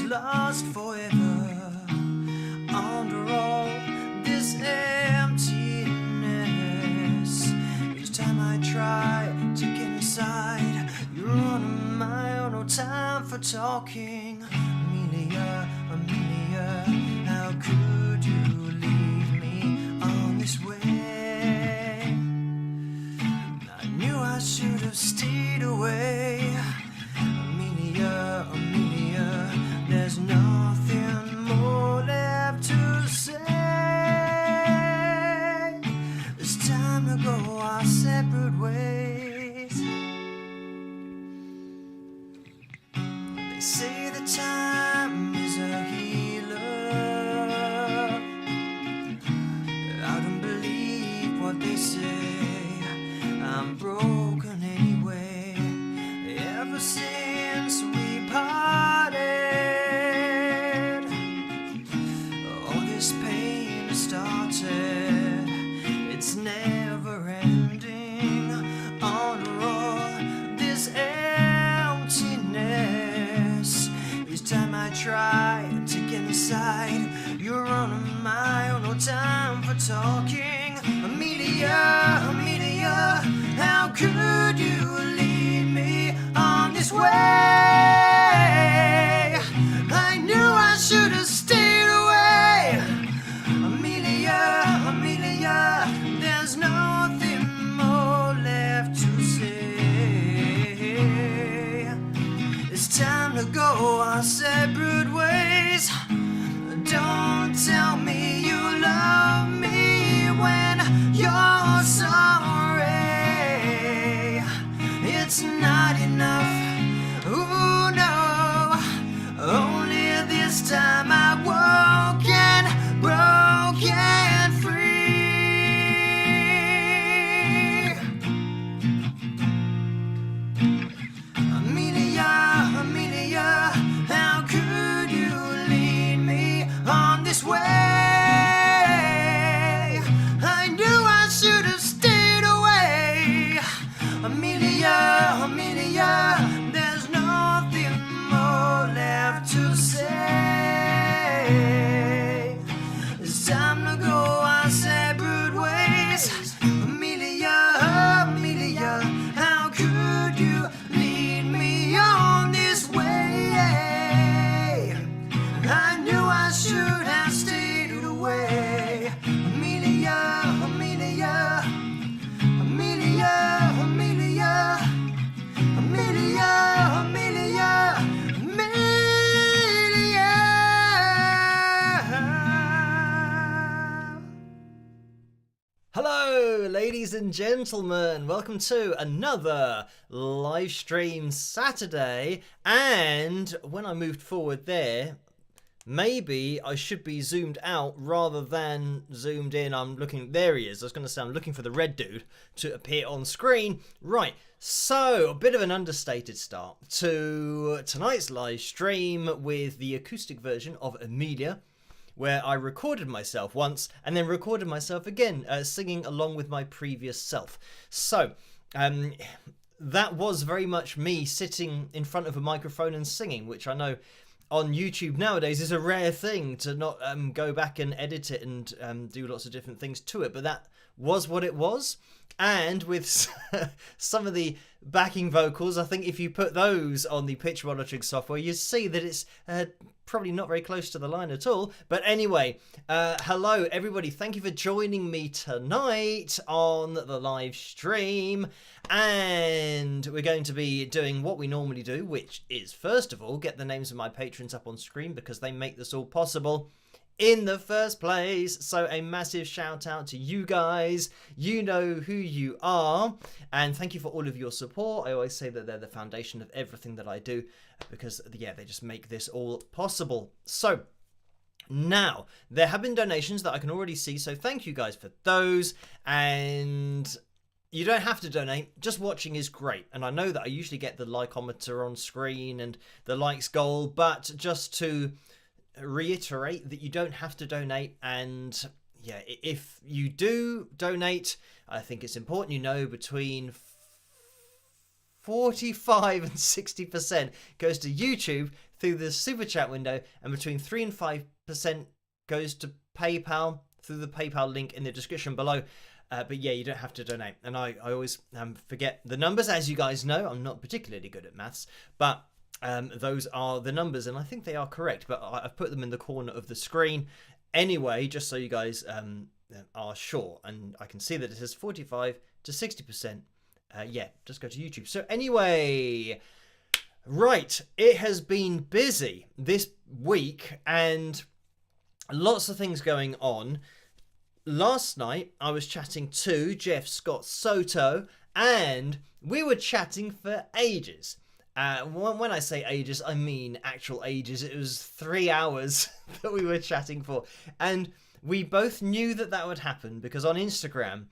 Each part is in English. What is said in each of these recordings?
Lost forever under all this emptiness. Each time I try to get inside, you're on my own, no time for talking. Amelia, Amelia, how could you leave me on this way? I knew I should have stayed away. Amelia, Amelia, there's nothing more left to say. It's time to go our separate ways. They say that time is a healer. I don't believe what they say. I'm broken anyway. Ever since we parted, started, it's never ending. Under all this emptiness, each time I try to get inside, you're on my own, no time for talking. Amelia, Amelia, how could you lead me on this way? I knew I should have stayed away. Amelia, there's nothing more left to say. It's time to go our separate ways. Don't tell me you love me when you're sorry. It's not enough, oh no. Only this time I woke and broken free. Amelia, Amelia, how could you lead me on this way? I knew I should have stayed away. Amelia, Amelia, there's nothing more left to say. It's time to go our separate ways. Amelia, Amelia, how could you lead me on this way? I knew I should have stayed away. Amelia, Amelia, Amelia, Amelia, Amelia, Amelia, Amelia. Hello, ladies and gentlemen. Welcome to another live stream Saturday. And when I moved forward there, maybe I should be zoomed out rather than zoomed in. I'm looking, there he is. I was going to say I'm looking for the red dude to appear on screen. Right, so a bit of an understated start to tonight's live stream with the acoustic version of Amelia, where I recorded myself once and then recorded myself again, singing along with my previous self. So, that was very much me sitting in front of a microphone and singing, which I know on YouTube nowadays is a rare thing to not go back and edit it and do lots of different things to it. But that was what it was. And with some of the backing vocals, I think if you put those on the pitch monitoring software, you see that it's probably not very close to the line at all. But anyway, hello everybody. Thank you for joining me tonight on the live stream. And we're going to be doing what we normally do, which is, first of all, get the names of my patrons up on screen because they make this all possible in the first place. So a massive shout out to you guys. You know who you are, and thank you for all of your support. I always say that they're the foundation of everything that I do because, yeah, they just make this all possible. So now there have been donations that I can already see, so thank you guys for those. And you don't have to donate, just watching is great. And I know that I usually get the likeometer on screen and the likes goal, but just to reiterate that you don't have to donate. And yeah, if you do donate, I think it's important you know between 45 and 60% goes to YouTube through the super chat window, and between 3 and 5% goes to PayPal through the PayPal link in the description below. But yeah, you don't have to donate. And I always forget the numbers. As you guys know, I'm not particularly good at maths, but those are the numbers, and I think they are correct, but I've put them in the corner of the screen anyway, just so you guys are sure. And I can see that it says 45 to 60%. Yeah, just go to YouTube. So anyway, right, it has been busy this week and lots of things going on. Last night, I was chatting to Jeff Scott Soto, and we were chatting for ages. When I say ages, I mean actual ages. It was 3 hours that we were chatting for. And we both knew that that would happen because on Instagram,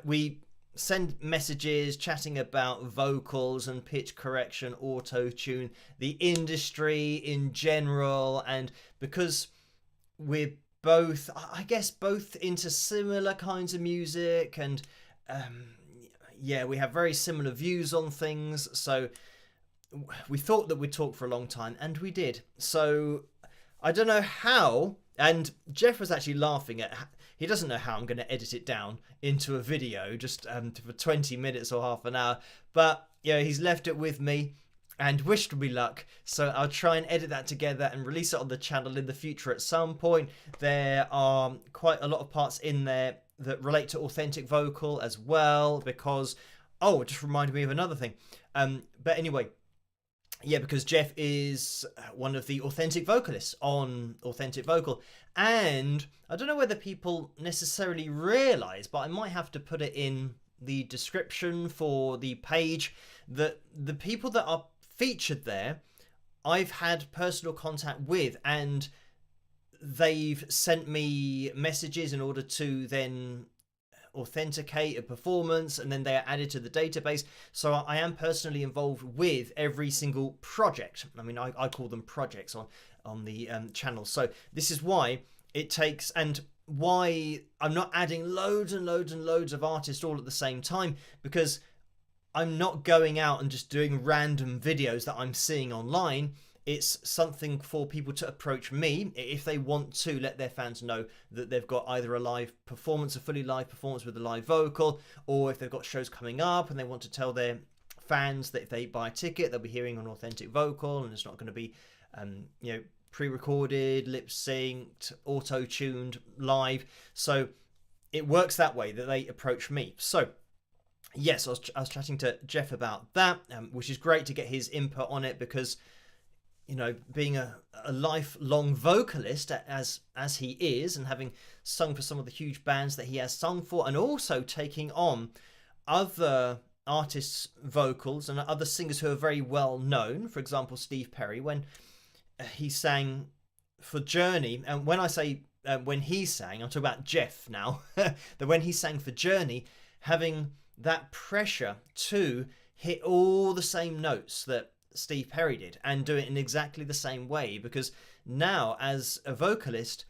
we send messages chatting about vocals and pitch correction, auto-tune, the industry in general. And because we're both, I guess, both into similar kinds of music, and yeah, we have very similar views on things. So we thought that we'd talk for a long time, and we did. So I don't know how, and Jeff was actually laughing at, he doesn't know how I'm going to edit it down into a video just for 20 minutes or half an hour, but yeah, he's left it with me and wished me luck. So I'll try and edit that together and release it on the channel in the future at some point. There are quite a lot of parts in there that relate to authentic vocal as well, because, oh, it just reminded me of another thing. But anyway, yeah, because Jeff is one of the authentic vocalists on Authentic Vocal. And I don't know whether people necessarily realise, but I might have to put it in the description for the page, that the people that are featured there, I've had personal contact with, and they've sent me messages in order to then authenticate a performance, and then they are added to the database. So I am personally involved with every single project. I mean, I call them projects on the channel. So this is why it takes, and why I'm not adding loads and loads and loads of artists all at the same time, because I'm not going out and just doing random videos that I'm seeing online. It's something for people to approach me if they want to let their fans know that they've got either a live performance, a fully live performance with a live vocal, or if they've got shows coming up and they want to tell their fans that if they buy a ticket, they'll be hearing an authentic vocal, and it's not going to be, you know, pre-recorded, lip-synced, auto-tuned, live. So it works that way, that they approach me. So yes, I was chatting to Jeff about that, which is great to get his input on it, because, you know, being a lifelong vocalist as he is, and having sung for some of the huge bands that he has sung for, and also taking on other artists' vocals and other singers who are very well known. For example, Steve Perry, when he sang for Journey, and when I say when he sang, I'm talking about Jeff now, that when he sang for Journey, having that pressure to hit all the same notes that Steve Perry did, and do it in exactly the same way, because now as a vocalist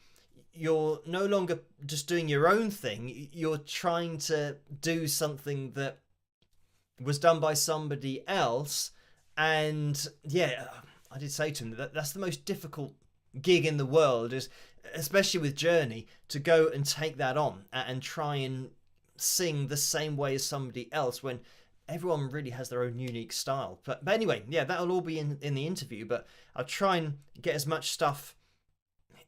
you're no longer just doing your own thing, you're trying to do something that was done by somebody else. And yeah, I did say to him that that's the most difficult gig in the world, is especially with Journey, to go and take that on and try and sing the same way as somebody else when everyone really has their own unique style. But anyway, yeah, that'll all be in the interview, but I'll try and get as much stuff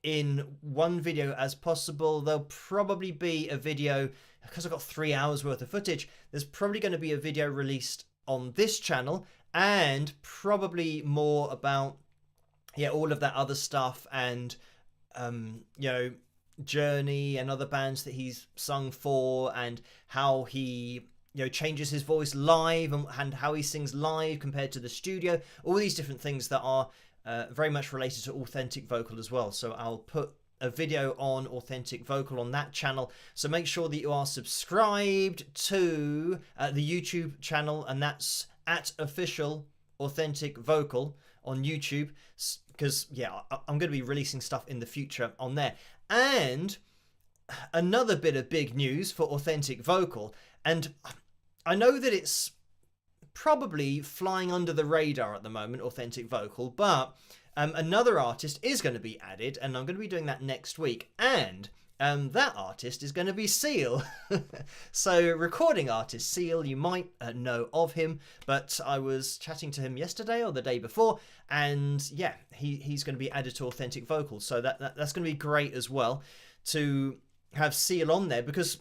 in one video as possible. There'll probably be a video, because I've got 3 hours worth of footage, there's probably going to be a video released on this channel, and probably more about, yeah, all of that other stuff, and you know, Journey and other bands that he's sung for, and how he, you know, changes his voice live, and how he sings live compared to the studio. All these different things that are very much related to authentic vocal as well. So I'll put a video on authentic vocal on that channel, so make sure that you are subscribed to the YouTube channel, and that's at official authentic vocal on YouTube, because yeah, I'm going to be releasing stuff in the future on there. And another bit of big news for authentic vocal, and I know that it's probably flying under the radar at the moment, authentic vocal, but another artist is going to be added, and I'm going to be doing that next week, and that artist is going to be Seal. So recording artist Seal, you might know of him, but I was chatting to him yesterday or the day before, and yeah, he's going to be added to authentic vocal, so that's going to be great as well to have Seal on there, because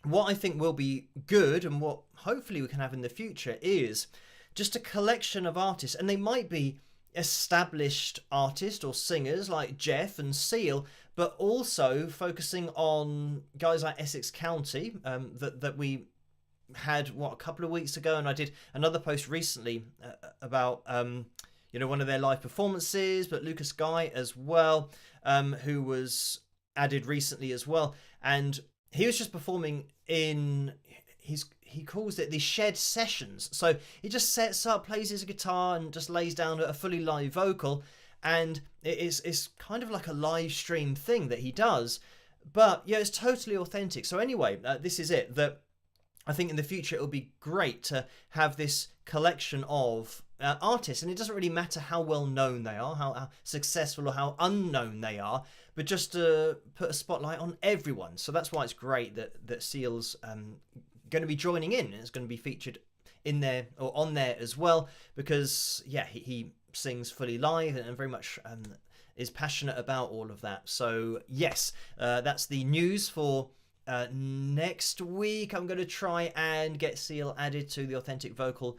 what I think will be good, and what hopefully we can have in the future, is just a collection of artists, and they might be established artists or singers like Jeff and Seal, but also focusing on guys like Essex County, that we had a couple of weeks ago, and I did another post recently about you know, one of their live performances, but Lucas Guy as well, who was added recently as well, and he was just performing in he calls it the shed sessions. So he just sets up, plays his guitar, and just lays down a fully live vocal, and it's kind of like a live stream thing that he does. But yeah, it's totally authentic. So anyway, this is it. That I think in the future it will be great to have this collection of artists, and it doesn't really matter how well known they are, how successful or how unknown they are, but just to put a spotlight on everyone. So that's why it's great that Seal's going to be joining in, and it's going to be featured in there or on there as well, because yeah, he sings fully live and very much is passionate about all of that. So yes, that's the news for next week. I'm going to try and get Seal added to the authentic vocal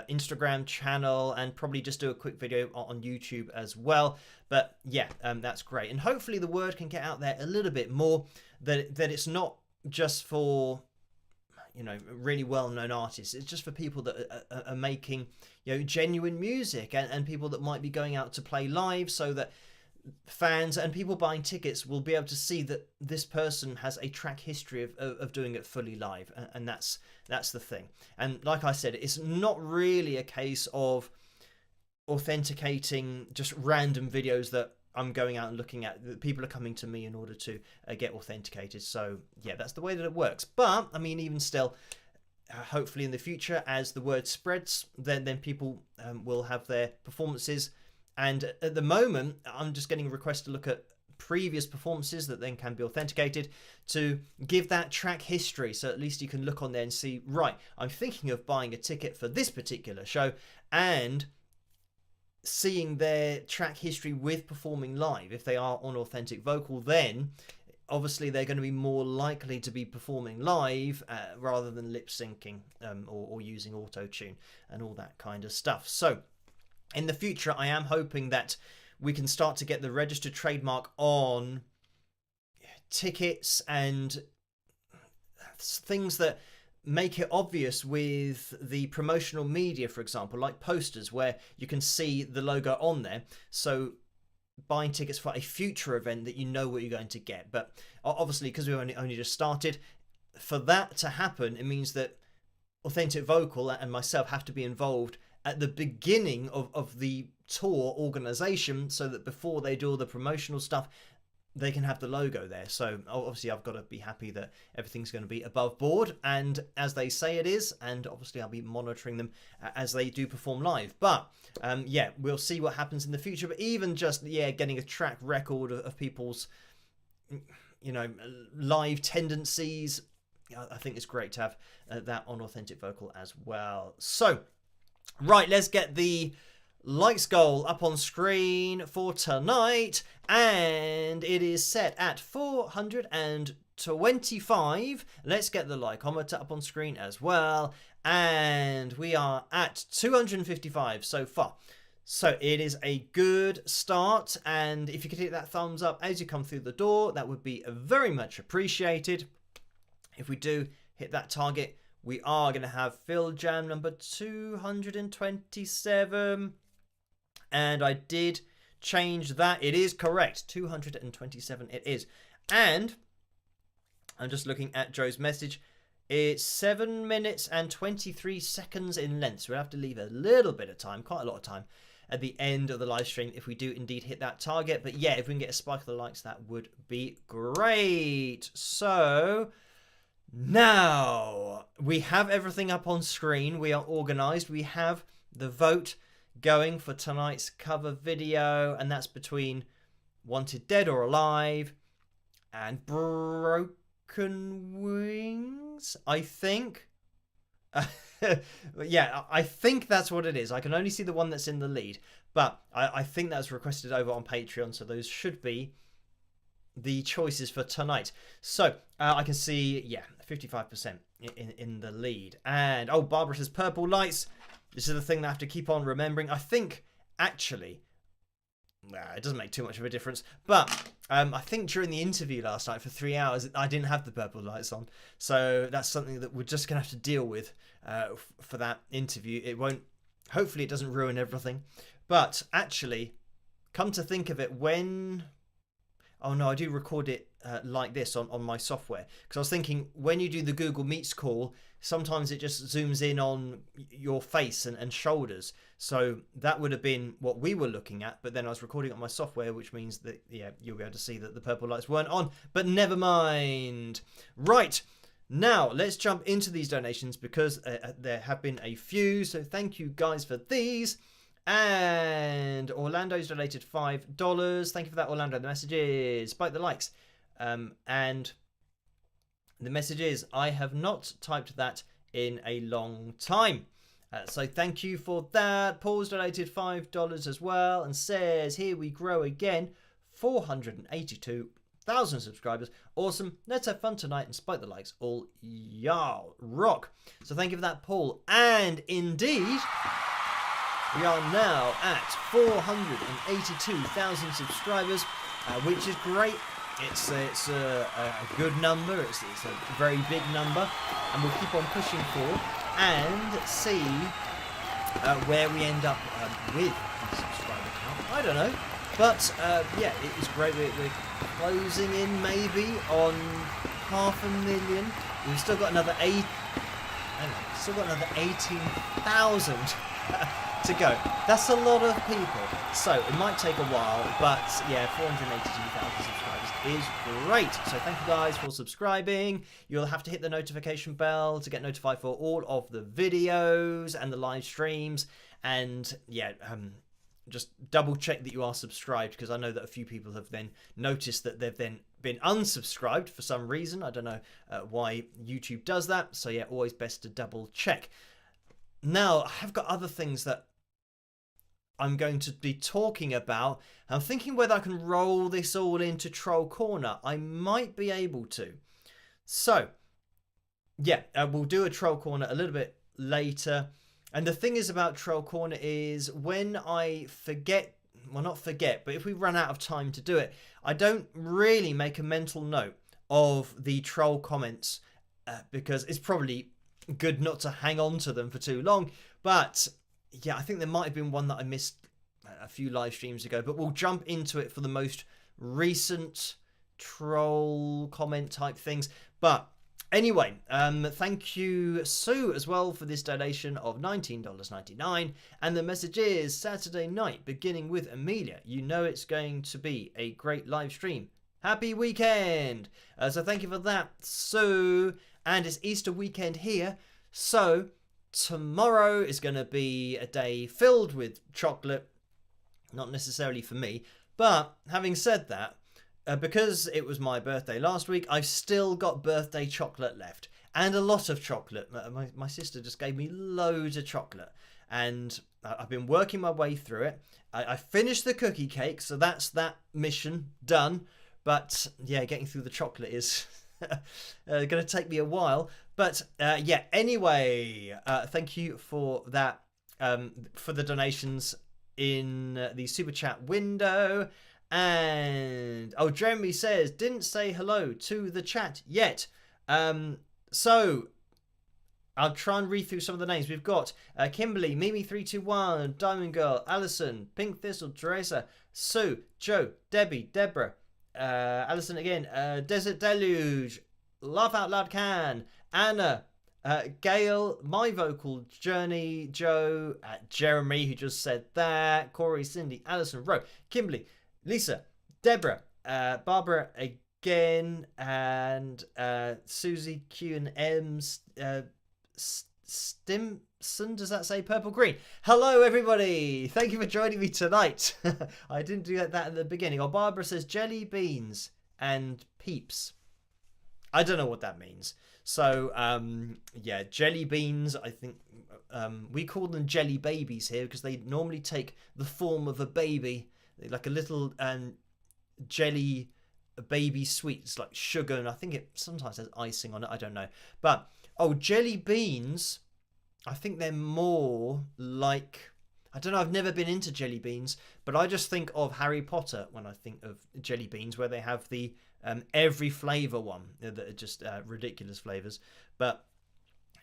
Instagram channel, and probably just do a quick video on YouTube as well. But yeah, that's great, and hopefully the word can get out there a little bit more, that it's not just for, you know, really well-known artists. It's just for people that are making, you know, genuine music, and people that might be going out to play live, so that fans and people buying tickets will be able to see that this person has a track history of doing it fully live, and that's the thing. And like I said, it's not really a case of authenticating just random videos that I'm going out and looking at. People are coming to me in order to get authenticated. So yeah, that's the way that it works. But I mean, even still, hopefully in the future, as the word spreads, then people will have their performances. And at the moment, I'm just getting requests to look at previous performances that then can be authenticated to give that track history. So at least you can look on there and see, right, I'm thinking of buying a ticket for this particular show, and seeing their track history with performing live. If they are on authentic vocal, then obviously they're going to be more likely to be performing live rather than lip syncing or using auto tune and all that kind of stuff. So in the future, I am hoping that we can start to get the registered trademark on tickets and things that make it obvious with the promotional media, for example, like posters where you can see the logo on there. So buying tickets for a future event, that you know what you're going to get. But obviously, because we've only just started, for that to happen, it means that Authentic Vocal and myself have to be involved at the beginning of the tour organization, so that before they do all the promotional stuff, they can have the logo there. So obviously I've got to be happy that everything's going to be above board, and as they say it is, and obviously I'll be monitoring them as they do perform live. But yeah, we'll see what happens in the future. But even just, yeah, getting a track record of people's, you know, live tendencies, I think it's great to have that on Authentic Vocal as well. So, right, let's get the likes goal up on screen for tonight, and it is set at 425. Let's get the likeometer up on screen as well, and we are at 255 so far. So it is a good start, and if you could hit that thumbs up as you come through the door, that would be very much appreciated. If we do hit that target, we are going to have Phil Jam number 227. And I did change that. It is correct. 227 it is. And I'm just looking at Joe's message. It's 7 minutes and 23 seconds in length. So we'll have to leave a little bit of time, quite a lot of time, at the end of the live stream if we do indeed hit that target. But yeah, if we can get a spike of the likes, that would be great. So now we have everything up on screen. We are organized. We have the vote going for tonight's cover video, and that's between Wanted Dead or Alive and Broken Wings, I think. Yeah, I think that's what it is. I can only see the one that's in the lead, but I think that's requested over on Patreon, so those should be the choices for tonight. So I can see, yeah, 55% in the lead. And oh, Barbara says purple lights. This is the thing that I have to keep on remembering. I think, actually, it doesn't make too much of a difference. But I think during the interview last night for 3 hours, I didn't have the purple lights on. So that's something that we're just going to have to deal with for that interview. It won't, hopefully it doesn't ruin everything. But actually, come to think of it, when... Oh no, I do record it like this on my software. Because I was thinking, when you do the Google Meets call, sometimes it just zooms in on your face and shoulders. So that would have been what we were looking at. But then I was recording on my software, which means that, yeah, you'll be able to see that the purple lights weren't on. But never mind. Right. Now, let's jump into these donations because there have been a few. So thank you guys for these. And Orlando's donated $5. Thank you for that, Orlando. The message is, spike the likes. And the message is, I have not typed that in a long time. So thank you for that. Paul's donated $5 as well and says, here we grow again. 482,000 subscribers. Awesome. Let's have fun tonight and spike the likes. All y'all rock. So thank you for that, Paul. And indeed... we are now at 482,000 subscribers, which is great. It's a good number. It's a very big number, and we'll keep on pushing forward and see where we end up with the subscriber count. I don't know, but yeah, it is great. We're closing in maybe on 500,000. We've still got another 18,000. To go. That's a lot of people. So it might take a while, but yeah, 482,000 subscribers is great. So thank you guys for subscribing. You'll have to hit the notification bell to get notified for all of the videos and the live streams. And yeah, just double check that you are subscribed, because I know that a few people have then noticed that they've then been unsubscribed for some reason. I don't know why YouTube does that. So yeah, always best to double check. Now, I have got other things that I'm going to be talking about. I'm thinking whether I can roll this all into Troll Corner. I might be able to. So, yeah, we'll do a Troll Corner a little bit later. And the thing is about Troll Corner is when I forget, well, not forget, but if we run out of time to do it, I don't really make a mental note of the troll comments because it's probably good not to hang on to them for too long. But yeah, I think there might have been one that I missed a few live streams ago, but we'll jump into it for the most recent troll comment type things. But anyway, thank you, Sue, as well, for this donation of $19.99. And the message is Saturday night, beginning with Amelia. You know it's going to be a great live stream. Happy weekend! So thank you for that, Sue. And it's Easter weekend here. So tomorrow is going to be a day filled with chocolate. Not necessarily for me. But having said that, because it was my birthday last week, I've still got birthday chocolate left. and a lot of chocolate. My sister just gave me loads of chocolate, and I've been working my way through it. I finished the cookie cake, so that's that mission done. But yeah, getting through the chocolate is going to take me a while. But yeah, anyway, thank you for that, for the donations in the super chat window. And oh, Jeremy says didn't say hello to the chat yet. So I'll try and read through some of the names. We've got Kimberly, Mimi321, Diamond Girl, Alison, Pink Thistle, Teresa, Sue, Joe, Debbie, Deborah, Alison again, Desert Deluge, Laugh Out Loud Can, Anna, Gail, My Vocal Journey, Joe, Jeremy, who just said that, Corey, Cindy, Alison, Rowe, Kimberly, Lisa, Deborah, Barbara again, and Susie, Q and M's, Stimson, does that say purple green? Hello everybody, thank you for joining me tonight. I didn't do that at the beginning. Oh, Barbara says jelly beans and peeps. I don't know what that means. So yeah, jelly beans, I think we call them jelly babies here because they normally take the form of a baby, like a little jelly baby sweets like sugar, and I think it sometimes has icing on it, I don't know. But oh, jelly beans, I think they're more like, I don't know, I've never been into jelly beans, but I just think of Harry Potter when I think of jelly beans, where they have the every flavour one that are just ridiculous flavours. But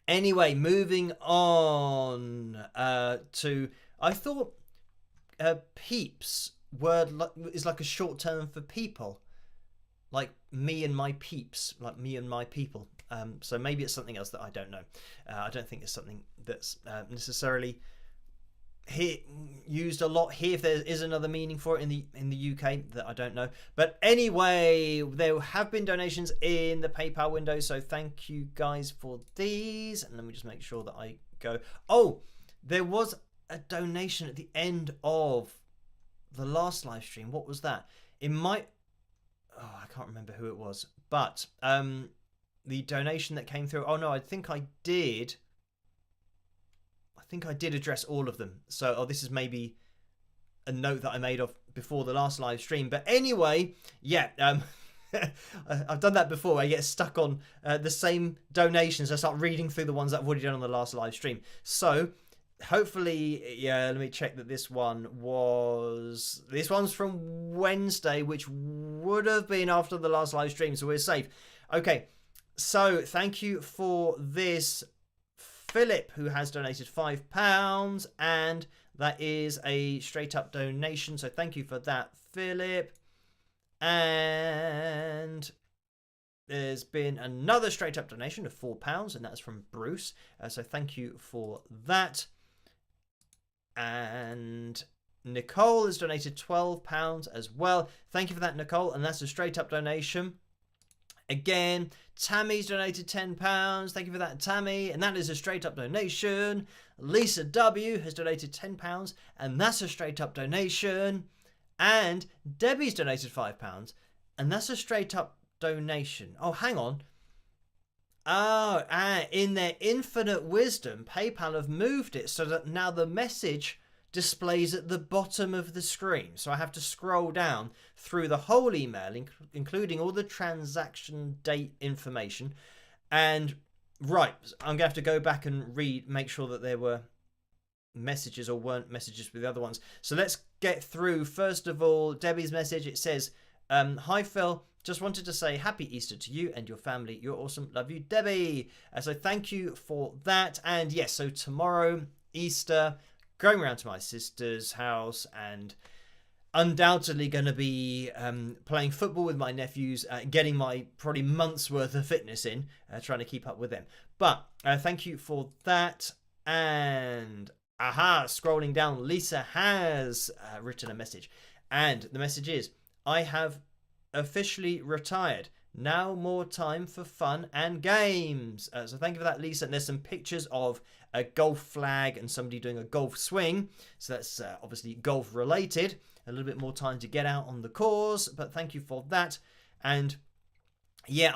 anyway, moving on to, I thought peeps word is like a short term for people, like me and my peeps, like me and my people. So maybe it's something else that I don't know. I don't think it's something that's necessarily used a lot here. If there is another meaning for it in the UK that I don't know. But anyway, there have been donations in the PayPal window, so thank you guys for these. And let me just make sure that I go. Oh, there was a donation at the end of the last live stream. What was that? It might, oh, I can't remember who it was, but the donation that came through, oh no, I think I did address all of them. So, oh, this is maybe note that I made of before the last live stream. But anyway, yeah, I've done that before. I get stuck on the same donations. I start reading through the ones that I've already done on the last live stream. So hopefully, yeah, let me check that this one's from Wednesday, which would have been after the last live stream, so we're safe. Okay, so thank you for this, Philip, who has donated £5, and that is a straight up donation, so thank you for that, Philip. And there's been another straight up donation of £4, and that's from Bruce, so thank you for that. And Nicole has donated £12 as well. Thank you for that, Nicole, and that's a straight up donation. Again, Tammy's donated £10. Thank you for that, Tammy, and that is a straight up donation. Lisa W has donated £10, and that's a straight up donation. And Debbie's donated £5, and that's a straight up donation. Oh, hang on. Oh, in their infinite wisdom, PayPal have moved it so that now the message displays at the bottom of the screen. So I have to scroll down through the whole email, including all the transaction date information. And right, I'm going to have to go back and make sure that there were messages or weren't messages with the other ones. So let's get through. First of all, Debbie's message, it says, hi Phil, just wanted to say happy Easter to you and your family. You're awesome. Love you, Debbie. So thank you for that. And yes, so tomorrow, Easter, going around to my sister's house and undoubtedly going to be playing football with my nephews, getting my probably month's worth of fitness in, trying to keep up with them. But thank you for that. And scrolling down, Lisa has written a message. And the message is, I have officially retired. Now more time for fun and games. So thank you for that, Lisa. And there's some pictures of a golf flag and somebody doing a golf swing. So that's obviously golf related. A little bit more time to get out on the course. But thank you for that. And yeah,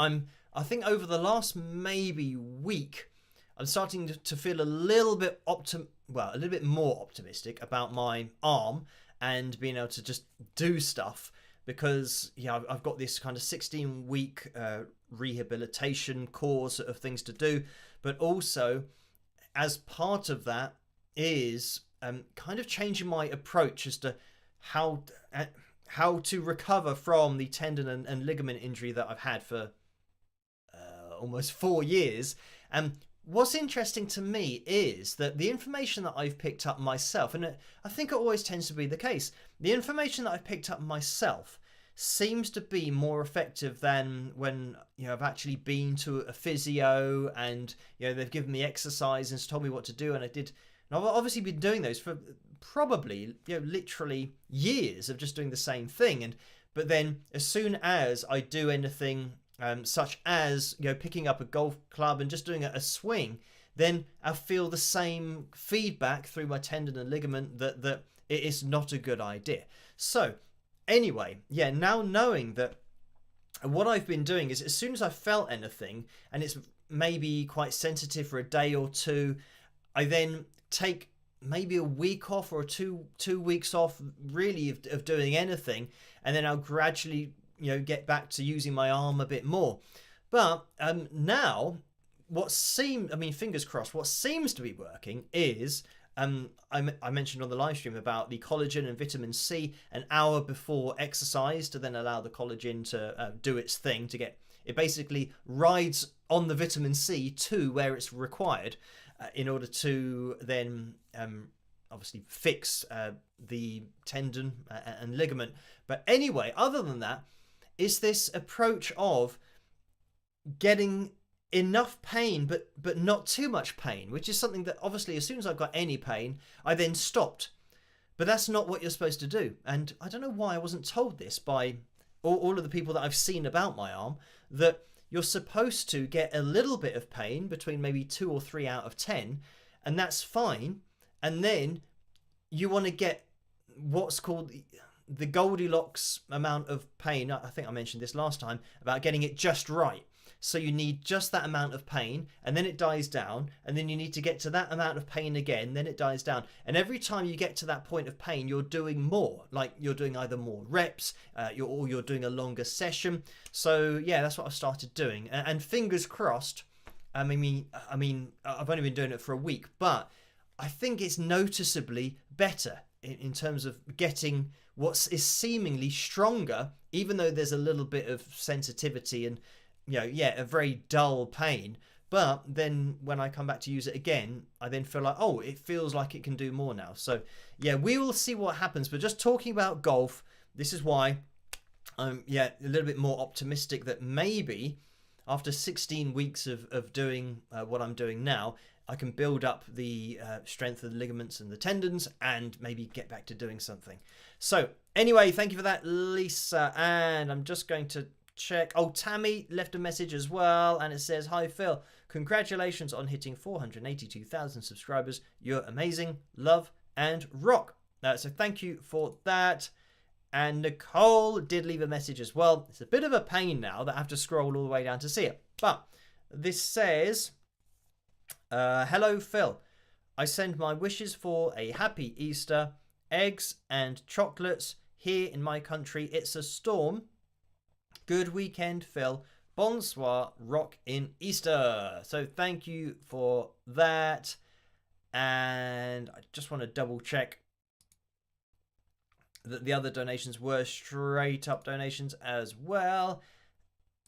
I think over the last maybe week, I'm starting to feel a little bit a little bit more optimistic about my arm and being able to just do stuff, because yeah, I've got this kind of 16-week rehabilitation course of things to do, but also as part of that is kind of changing my approach as to how to recover from the tendon and ligament injury that I've had for almost 4 years. And what's interesting to me is that the information that I've picked up myself, and I think it always tends to be the case, the information that I've picked up myself seems to be more effective than when I've actually been to a physio and they've given me exercise and told me what to do, and I did. And I've obviously been doing those for probably literally years of just doing the same thing, but then as soon as I do anything such as picking up a golf club and just doing a swing, then I feel the same feedback through my tendon and ligament that it is not a good idea. So anyway, yeah, now knowing that, what I've been doing is as soon as I felt anything and it's maybe quite sensitive for a day or two, I then take maybe a week off or two weeks off really of doing anything, and then I'll gradually get back to using my arm a bit more. But now fingers crossed, what seems to be working is I mentioned on the live stream about the collagen and vitamin C an hour before exercise to then allow the collagen to do its thing, to get it basically rides on the vitamin C to where it's required in order to then obviously fix the tendon and ligament. But anyway, other than that, it's this approach of getting enough pain but not too much pain, which is something that obviously as soon as I've got any pain I then stopped. But that's not what you're supposed to do, and I don't know why I wasn't told this by all of the people that I've seen about my arm, that you're supposed to get a little bit of pain between maybe 2 or 3 out of 10, and that's fine, and then you want to get what's called the Goldilocks amount of pain. I think I mentioned this last time about getting it just right. So you need just that amount of pain, and then it dies down, and then you need to get to that amount of pain again, then it dies down. And every time you get to that point of pain, you're doing more. Like you're doing either more reps, or you're doing a longer session. So yeah, that's what I've started doing. And fingers crossed. I mean, I've only been doing it for a week, but I think it's noticeably better in terms of getting what is seemingly stronger, even though there's a little bit of sensitivity and a very dull pain. But then when I come back to use it again, I then feel like, oh, it feels like it can do more now. So yeah, we will see what happens. But just talking about golf, this is why I'm a little bit more optimistic that maybe after 16 weeks of doing what I'm doing now, I can build up the strength of the ligaments and the tendons and maybe get back to doing something. So anyway, thank you for that, Lisa. And I'm just going to check. Oh, Tammy left a message as well, and it says, "Hi Phil, congratulations on hitting 482,000 subscribers. You're amazing. Love and rock." So thank you for that. And Nicole did leave a message as well. It's a bit of a pain now that I have to scroll all the way down to see it. But this says, "Hello Phil, I send my wishes for a happy Easter. Eggs and chocolates. Here in my country it's a storm. Good weekend, Phil. Bonsoir. Rock in Easter." So thank you for that. And I just want to double check that the other donations were straight up donations as well.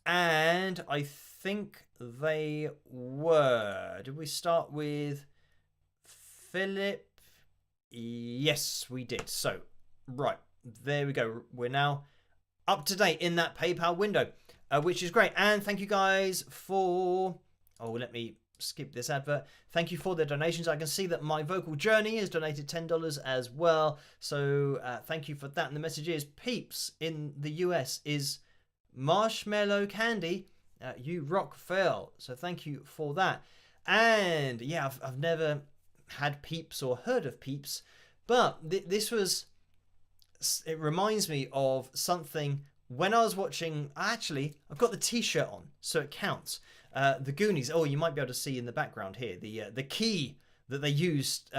And I think they were. Did we start with Philip? Yes, we did. So, right. There we go. We're now up to date in that PayPal window, which is great. And thank you guys for... Oh, let me skip this advert. Thank you for the donations. I can see that My Vocal Journey has donated $10 as well. So thank you for that. And the message is, Peeps in the US is marshmallow candy. You rock, Phil. So thank you for that. And yeah, I've never had Peeps or heard of Peeps, but this was... It reminds me of something when I was watching, actually, I've got the T-shirt on, so it counts. The Goonies. Oh, you might be able to see in the background here the key that they used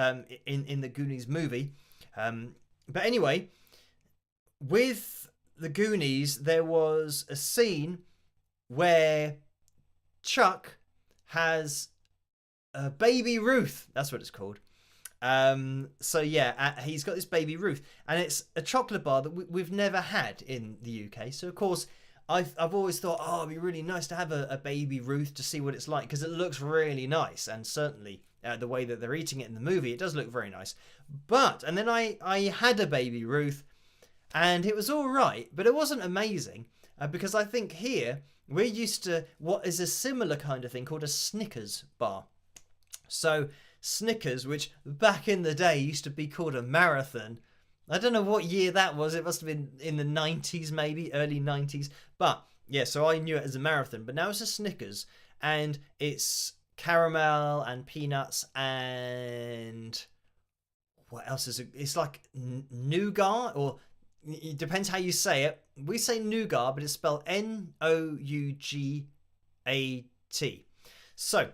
in the Goonies movie. But anyway, with the Goonies, there was a scene where Chuck has a baby Ruth. That's what it's called. So yeah, he's got this baby Ruth, and it's a chocolate bar that we've never had in the UK. So of course, I've always thought, oh, it'd be really nice to have a baby Ruth to see what it's like, because it looks really nice, and certainly the way that they're eating it in the movie, it does look very nice. And then I had a baby Ruth, and it was all right, but it wasn't amazing, because I think here we're used to what is a similar kind of thing called a Snickers bar. So Snickers, which back in the day used to be called a marathon. I don't know what year that was. It must have been in the 90s, maybe early 90s. But yeah, so I knew it as a marathon. But now it's a Snickers, and it's caramel and peanuts and what else is it? It's like nougat, or it depends how you say it. We say nougat, but it's spelled Nougat. So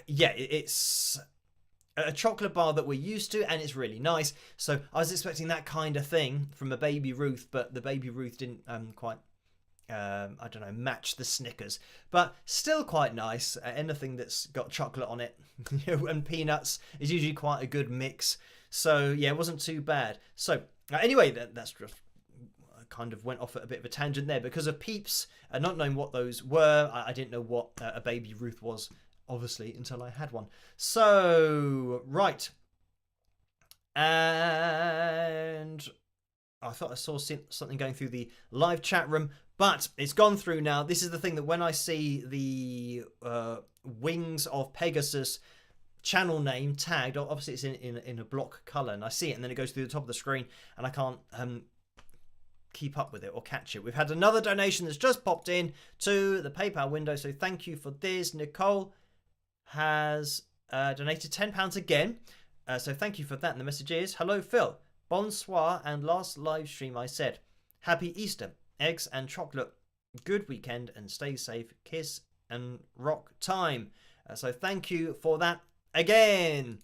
yeah, it's a chocolate bar that we're used to, and it's really nice. So I was expecting that kind of thing from a baby Ruth, but the baby Ruth didn't quite, I don't know, match the Snickers. But still quite nice. Anything that's got chocolate on it and peanuts is usually quite a good mix. So yeah, it wasn't too bad. So anyway, that's just kind of went off at a bit of a tangent there because of Peeps, not knowing what those were. I didn't know what a baby Ruth was, obviously, until I had one. So, right. And I thought I saw something going through the live chat room, but it's gone through now. This is the thing that when I see the Wings of Pegasus channel name tagged, obviously it's in a block color, and I see it, and then it goes through the top of the screen, and I can't keep up with it or catch it. We've had another donation that's just popped in to the PayPal window, so thank you for this. Nicole has donated £10 again, so thank you for that. And the message is, hello Phil, bonsoir, and last live stream I said happy Easter, eggs and chocolate, good weekend, and stay safe, kiss and rock time. So thank you for that again.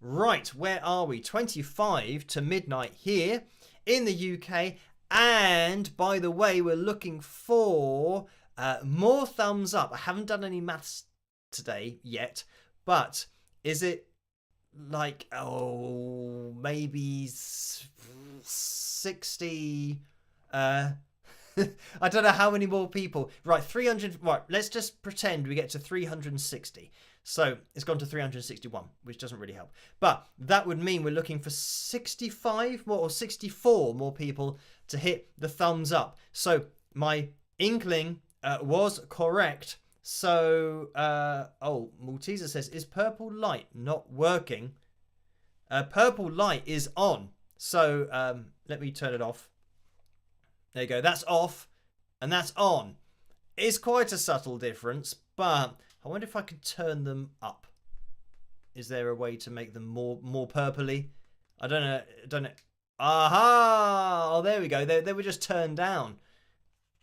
Right, where are we? 25 to midnight here in the UK. And by the way, we're looking for more thumbs up. I haven't done any maths today yet, but is it like, oh, maybe 60? I don't know how many more people. Right, 300. Right, let's just pretend we get to 360. So it's gone to 361, which doesn't really help. But that would mean we're looking for 65 more or 64 more people to hit the thumbs up. So my inkling was correct. So, oh, Malteser says, is purple light not working? Purple light is on. So let me turn it off. There you go. That's off and that's on. It's quite a subtle difference, but I wonder if I could turn them up. Is there a way to make them more purpley? I don't know. Aha! Oh, there we go. They were just turned down.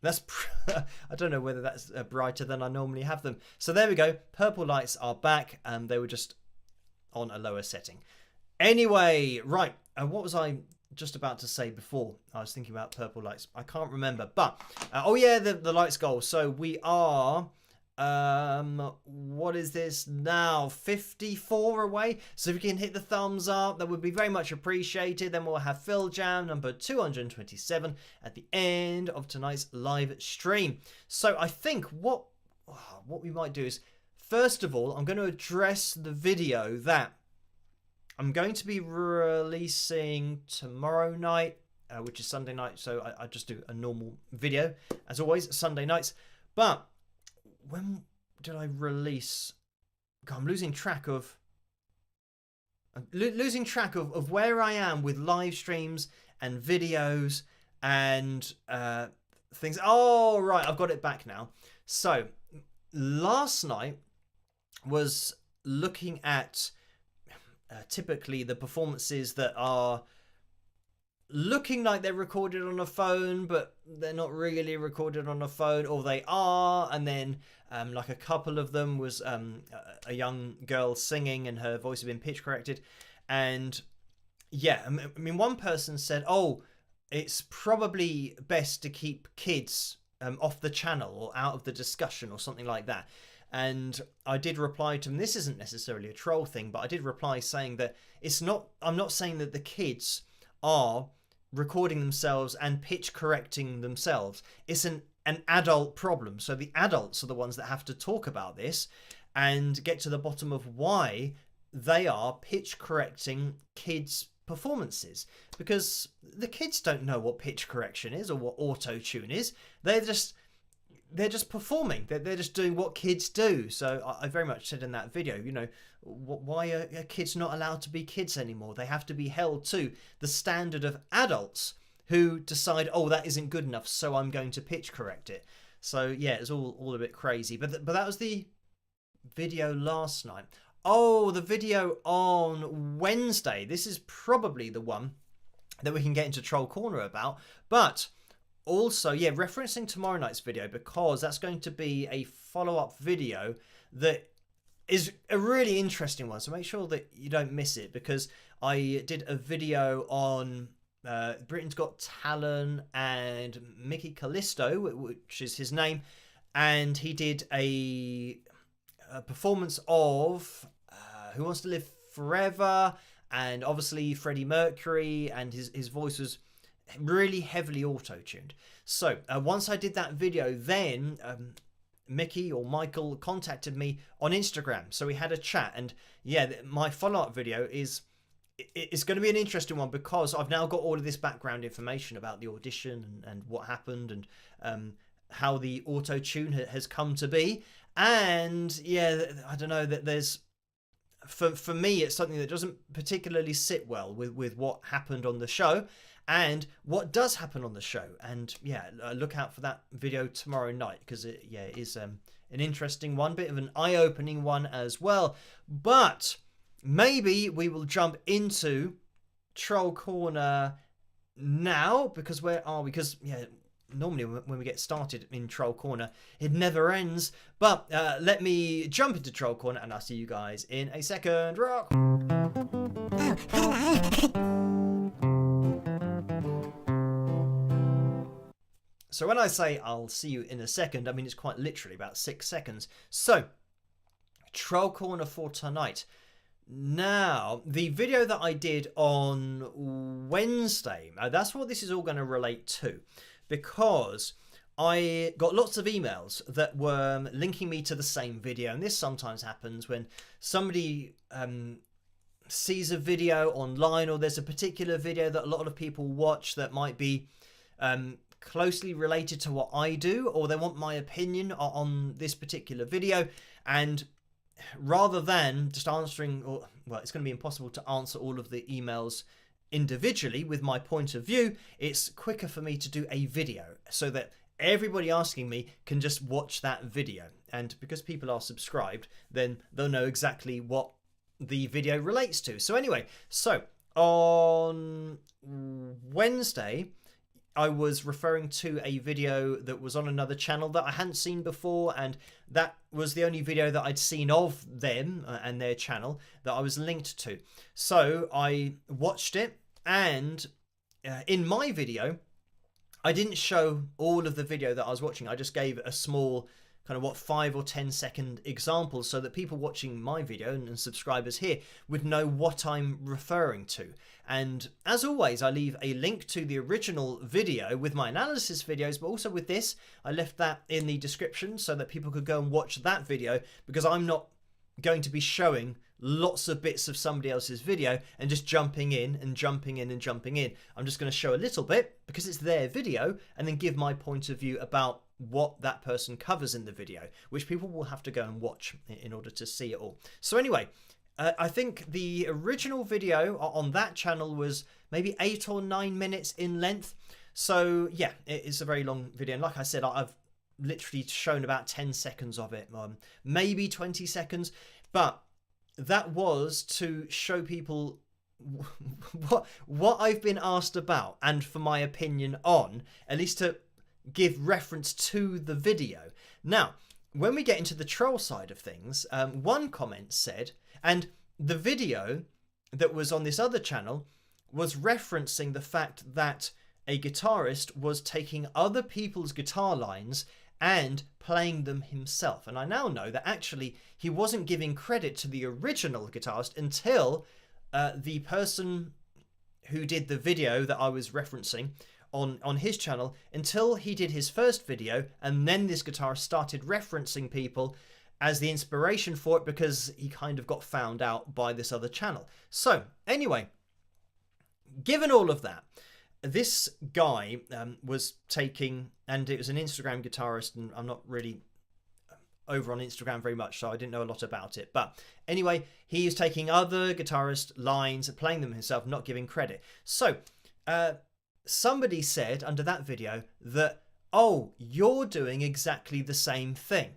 That's I don't know whether that's brighter than I normally have them. So there we go. Purple lights are back, and they were just on a lower setting. Anyway, right. What was I just about to say before I was thinking about purple lights? I can't remember. But oh yeah, the lights goal. So we are. What is this now? 54 away. So if you can hit the thumbs up, that would be very much appreciated. Then we'll have Phil Jam number 227 at the end of tonight's live stream. So I think what we might do is, first of all, I'm going to address the video that I'm going to be releasing tomorrow night, which is Sunday night. So I just do a normal video as always Sunday nights. But when did I release? God, I'm losing track of where I am with live streams and videos and things. Oh, right, I've got it back now. So last night was looking at typically the performances that are looking like they're recorded on a phone, but they're not really recorded on a phone, or they are. And then like a couple of them was a young girl singing and her voice had been pitch corrected. And yeah, I mean, one person said, oh, it's probably best to keep kids off the channel or out of the discussion or something like that. And I did reply to them, this isn't necessarily a troll thing, but I did reply saying that it's not, I'm not saying that the kids are recording themselves and pitch correcting themselves. It's an adult problem. So the adults are the ones that have to talk about this and get to the bottom of why they are pitch correcting kids' performances, because the kids don't know what pitch correction is or what auto tune is. They're just performing. They're just doing what kids do. So I very much said in that video, you know, why are kids not allowed to be kids anymore? They have to be held to the standard of adults who decide, oh, that isn't good enough, so I'm going to pitch correct it. So yeah, it's all a bit crazy. But that was the video last night. Oh, the video on Wednesday. This is probably the one that we can get into Troll Corner about. But also, yeah, referencing tomorrow night's video, because that's going to be a follow-up video that is a really interesting one. So make sure that you don't miss it, because I did a video on Britain's Got Talent and Mickey Callisto, which is his name, and he did a performance of Who Wants to Live Forever, and obviously Freddie Mercury, and his voice was really heavily auto-tuned. So once I did that video, then Mickey or Michael contacted me on Instagram, so we had a chat. And yeah, my follow-up video is going to be an interesting one, because I've now got all of this background information about the audition and what happened, and how the auto-tune has come to be. And yeah, I don't know, that there's, for me, it's something that doesn't particularly sit well with what happened on the show and what does happen on the show. And yeah, look out for that video tomorrow night, because it is an interesting one, bit of an eye-opening one as well. But maybe we will jump into Troll Corner now, because where are we? Because yeah, normally when we get started in Troll Corner, it never ends. But let me jump into Troll Corner, and I'll see you guys in a second. Rock! Oh, hello. So when I say I'll see you in a second, I mean it's quite literally about 6 seconds. So, Troll Corner for tonight. Now, the video that I did on Wednesday, that's what this is all going to relate to, because I got lots of emails that were linking me to the same video. And this sometimes happens when somebody sees a video online, or there's a particular video that a lot of people watch that might be closely related to what I do, or they want my opinion on this particular video. And rather than just answering, or well, it's going to be impossible to answer all of the emails individually with my point of view, it's quicker for me to do a video so that everybody asking me can just watch that video. And because people are subscribed, then they'll know exactly what the video relates to. So anyway, so on Wednesday, I was referring to a video that was on another channel that I hadn't seen before, and that was the only video that I'd seen of them and their channel that I was linked to. So I watched it, and in my video, I didn't show all of the video that I was watching. I just gave a small kind of 5 or 10 second examples so that people watching my video and subscribers here would know what I'm referring to. And as always, I leave a link to the original video with my analysis videos, but also with this, I left that in the description so that people could go and watch that video, because I'm not going to be showing lots of bits of somebody else's video and just jumping in and jumping in and jumping in. I'm just going to show a little bit because it's their video, and then give my point of view about what that person covers in the video, which people will have to go and watch in order to see it all. So anyway, I think the original video on that channel was maybe 8 or 9 minutes in length. So yeah, it is a very long video. And like I said, I've literally shown about 10 seconds of it, maybe 20 seconds. But that was to show people what I've been asked about and for my opinion on, at least to give reference to the video. Now, when we get into the troll side of things, one comment said, and the video that was on this other channel was referencing the fact that a guitarist was taking other people's guitar lines and playing them himself. And I now know that actually he wasn't giving credit to the original guitarist until the person who did the video that I was referencing on his channel, until he did his first video, and then this guitarist started referencing people as the inspiration for it because he kind of got found out by this other channel. So anyway, given all of that, this guy was taking, and it was an Instagram guitarist, and I'm not really over on Instagram very much, so I didn't know a lot about it. But anyway, he is taking other guitarist lines and playing them himself, not giving credit. So somebody said under that video that, oh, you're doing exactly the same thing.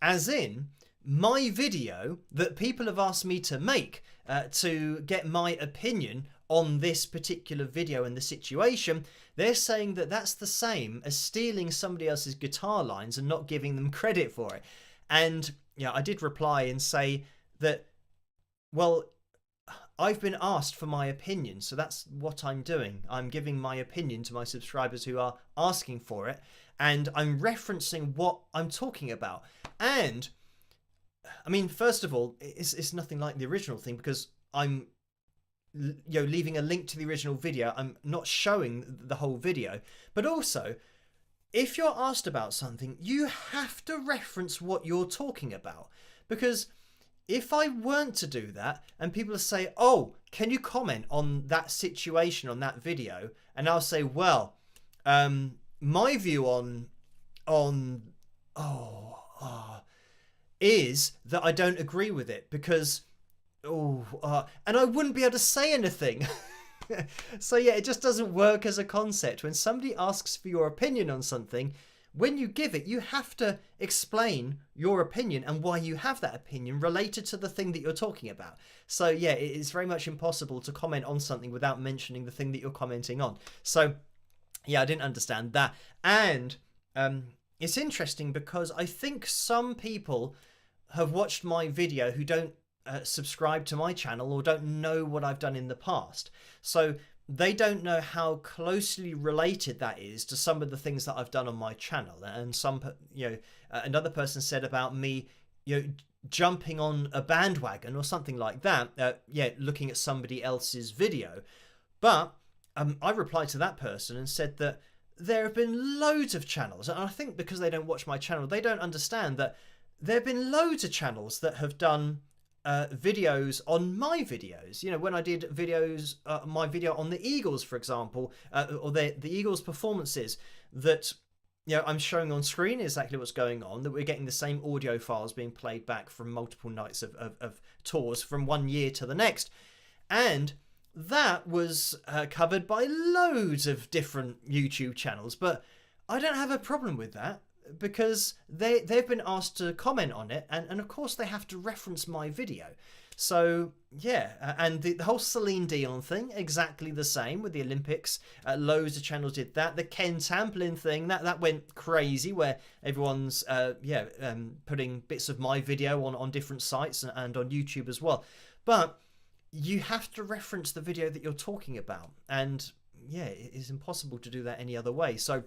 As in, my video that people have asked me to make to get my opinion on this particular video and the situation, they're saying that that's the same as stealing somebody else's guitar lines and not giving them credit for it. And yeah, I did reply and say that, well, I've been asked for my opinion, so that's what I'm doing. I'm giving my opinion to my subscribers who are asking for it, and I'm referencing what I'm talking about. And I mean, first of all, it's nothing like the original thing, because I'm leaving a link to the original video. I'm not showing the whole video. But also, if you're asked about something, you have to reference what you're talking about, because if I weren't to do that and people say, oh, can you comment on that situation on that video, and I'll say, well, my view is that I don't agree with it because and I wouldn't be able to say anything. So yeah, it just doesn't work as a concept. When somebody asks for your opinion on something, when you give it, you have to explain your opinion and why you have that opinion related to the thing that you're talking about. So yeah, it is very much impossible to comment on something without mentioning the thing that you're commenting on. So yeah, I didn't understand that. And it's interesting because I think some people have watched my video who don't subscribe to my channel or don't know what I've done in the past. So they don't know how closely related that is to some of the things that I've done on my channel. And some, another person said about me, jumping on a bandwagon or something like that. Looking at somebody else's video. But I replied to that person and said that there have been loads of channels, and I think because they don't watch my channel, they don't understand that there have been loads of channels that have done videos on my videos. When I did videos, my video on the Eagles, for example, or the Eagles performances that I'm showing on screen exactly what's going on, that we're getting the same audio files being played back from multiple nights of tours from one year to the next. And that was covered by loads of different YouTube channels, but I don't have a problem with that, because they've been asked to comment on it, and of course they have to reference my video. So yeah, and the whole Celine Dion thing, exactly the same with the Olympics. Loads of channels did that. The Ken Tamplin thing, that went crazy, where everyone's putting bits of my video on different sites and on YouTube as well. But you have to reference the video that you're talking about, and yeah, it is impossible to do that any other way. So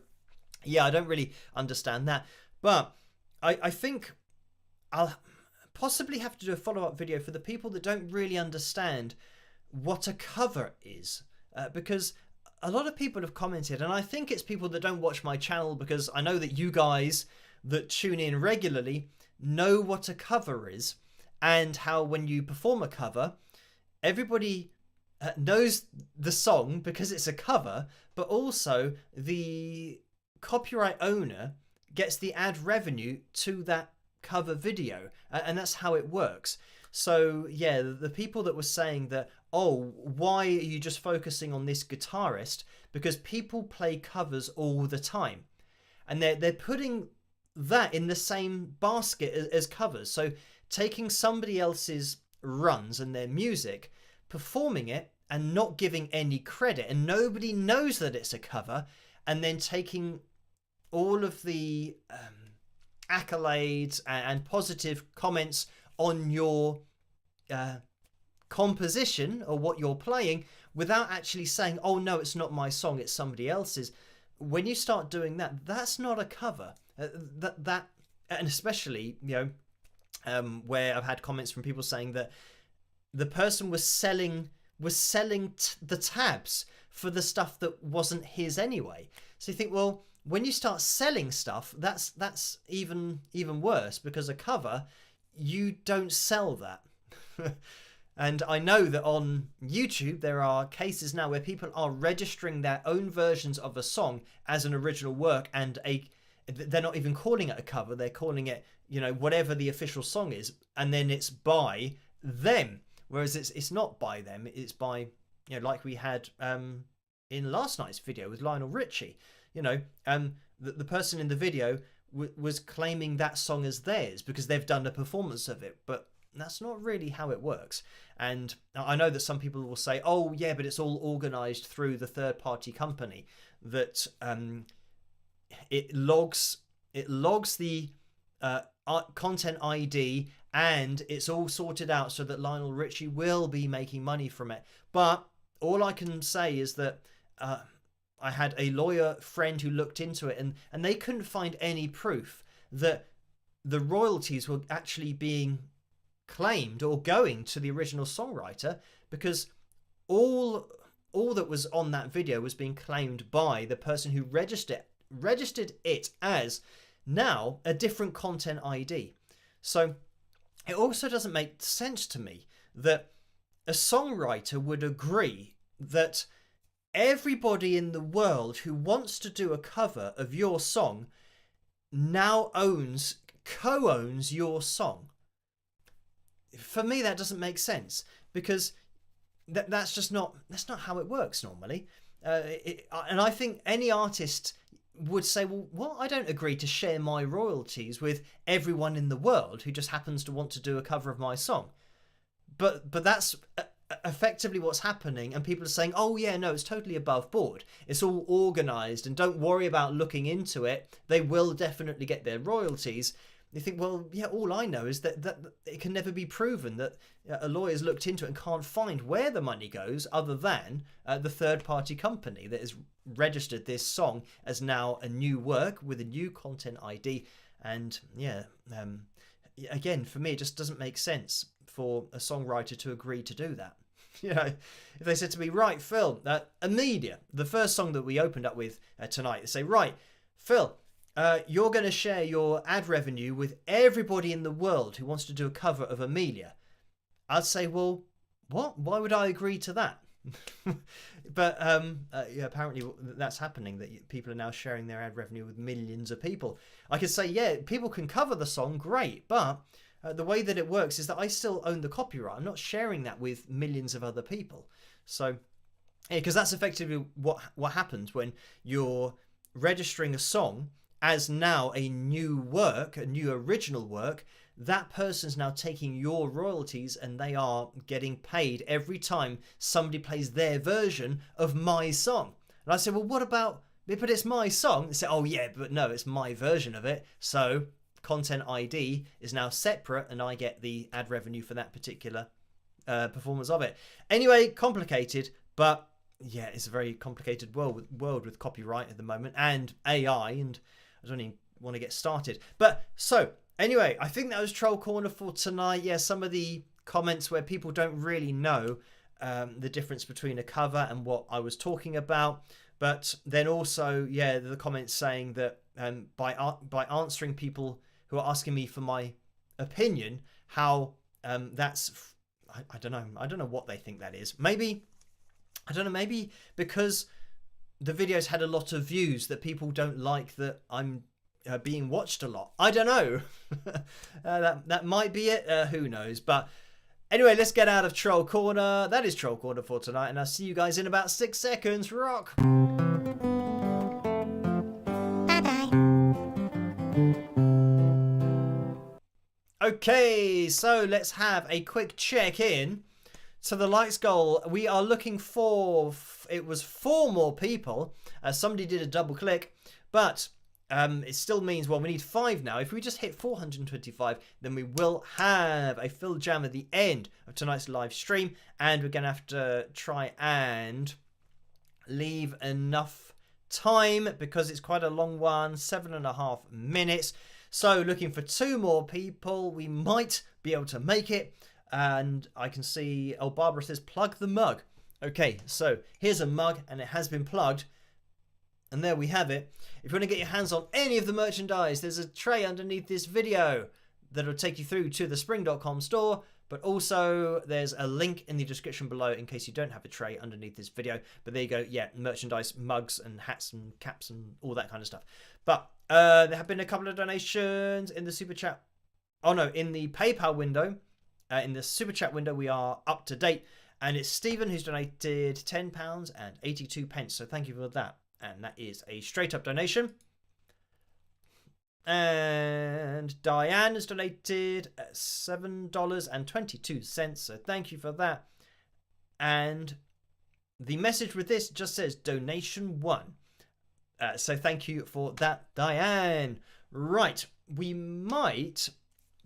yeah, I don't really understand that, but I think I'll possibly have to do a follow-up video for the people that don't really understand what a cover is, because a lot of people have commented, and I think it's people that don't watch my channel, because I know that you guys that tune in regularly know what a cover is, and how when you perform a cover, everybody knows the song because it's a cover, but also the copyright owner gets the ad revenue to that cover video, and that's how it works. So yeah, the people that were saying that, oh, why are you just focusing on this guitarist, because people play covers all the time, and they're putting that in the same basket as covers. So taking somebody else's runs and their music, performing it and not giving any credit, and nobody knows that it's a cover, and then taking all of the accolades and positive comments on your composition or what you're playing without actually saying, oh no, it's not my song, it's somebody else's. When you start doing that, that's not a cover. That and especially, you know, where I've had comments from people saying that the person was selling the tabs for the stuff that wasn't his anyway. So you think, well, when you start selling stuff, that's even worse, because a cover, you don't sell that. And I know that on YouTube there are cases now where people are registering their own versions of a song as an original work, and they're not even calling it a cover, they're calling it, you know, whatever the official song is, and then it's by them. Whereas it's not by them, it's by, you know, like we had in last night's video with Lionel Richie. You know, the person in the video was claiming that song as theirs because they've done a performance of it, but that's not really how it works. And I know that some people will say, oh yeah, but it's all organized through the third-party company, that it logs the content ID, and it's all sorted out so that Lionel Richie will be making money from it. But all I can say is that I had a lawyer friend who looked into it, and they couldn't find any proof that the royalties were actually being claimed or going to the original songwriter, because all that was on that video was being claimed by the person who registered it as now a different content ID. So it also doesn't make sense to me that a songwriter would agree that everybody in the world who wants to do a cover of your song now co-owns your song. For me, that doesn't make sense, because that's not how it works normally. And I think any artist would say, well, I don't agree to share my royalties with everyone in the world who just happens to want to do a cover of my song. But that's effectively what's happening, and people are saying, oh yeah, no, it's totally above board, it's all organized, and don't worry about looking into it, they will definitely get their royalties. You think, well, yeah, all I know is that it can never be proven, that a lawyer's looked into it and can't find where the money goes other than the third-party company that has registered this song as now a new work with a new content ID. And yeah, again, for me, it just doesn't make sense for a songwriter to agree to do that. You know, if they said to me, right, Phil, Amelia, the first song that we opened up with tonight, they say, right, Phil, you're going to share your ad revenue with everybody in the world who wants to do a cover of Amelia. I'd say, well, what? Why would I agree to that? But yeah, apparently that's happening, that people are now sharing their ad revenue with millions of people. I could say, yeah, people can cover the song, great, but the way that it works is that I still own the copyright. I'm not sharing that with millions of other people. So, yeah, because that's effectively what happens when you're registering a song as now a new work, a new original work. That person's now taking your royalties, and they are getting paid every time somebody plays their version of my song. And I say, well, what about, but it's my song. They say, oh yeah, but no, it's my version of it. So content ID is now separate, and I get the ad revenue for that particular performance of it. Anyway, complicated, but yeah, it's a very complicated world with copyright at the moment, and AI, and I don't even want to get started. But so anyway, I think that was Troll Corner for tonight. Yeah, some of the comments where people don't really know the difference between a cover and what I was talking about. But then also, yeah, the comments saying that by answering people who are asking me for my opinion, how that's, I don't know what they think that is. Maybe, I don't know, maybe because the videos had a lot of views, that people don't like that I'm being watched a lot. I don't know. That might be it. Who knows? But anyway, let's get out of Troll Corner. That is Troll Corner for tonight, and I'll see you guys in about 6 seconds. Rock! Bye-bye. Okay, so let's have a quick check-in So the likes goal, we are looking for, it was 4 more people. Somebody did a double click, but it still means, well, we need 5 now. If we just hit 425, then we will have a fill jam at the end of tonight's live stream. And we're going to have to try and leave enough time because it's quite a long one, 7.5 minutes. So looking for 2 more people. We might be able to make it. And I can see, oh, Barbara says plug the mug. Okay, so here's a mug and it has been plugged. And there we have it. If you want to get your hands on any of the merchandise, there's a tray underneath this video that'll take you through to the spring.com store. But also there's a link in the description below in case you don't have a tray underneath this video. But there you go. Yeah, merchandise, mugs and hats and caps and all that kind of stuff. But there have been a couple of donations in the super chat. Oh no, in the PayPal window. In the super chat window, we are up to date. And it's Stephen who's donated £10 and 82 pence. So thank you for that. And that is a straight up donation. And Diane has donated $7.22. So thank you for that. And the message with this just says donation 1. So thank you for that, Diane. Right. We might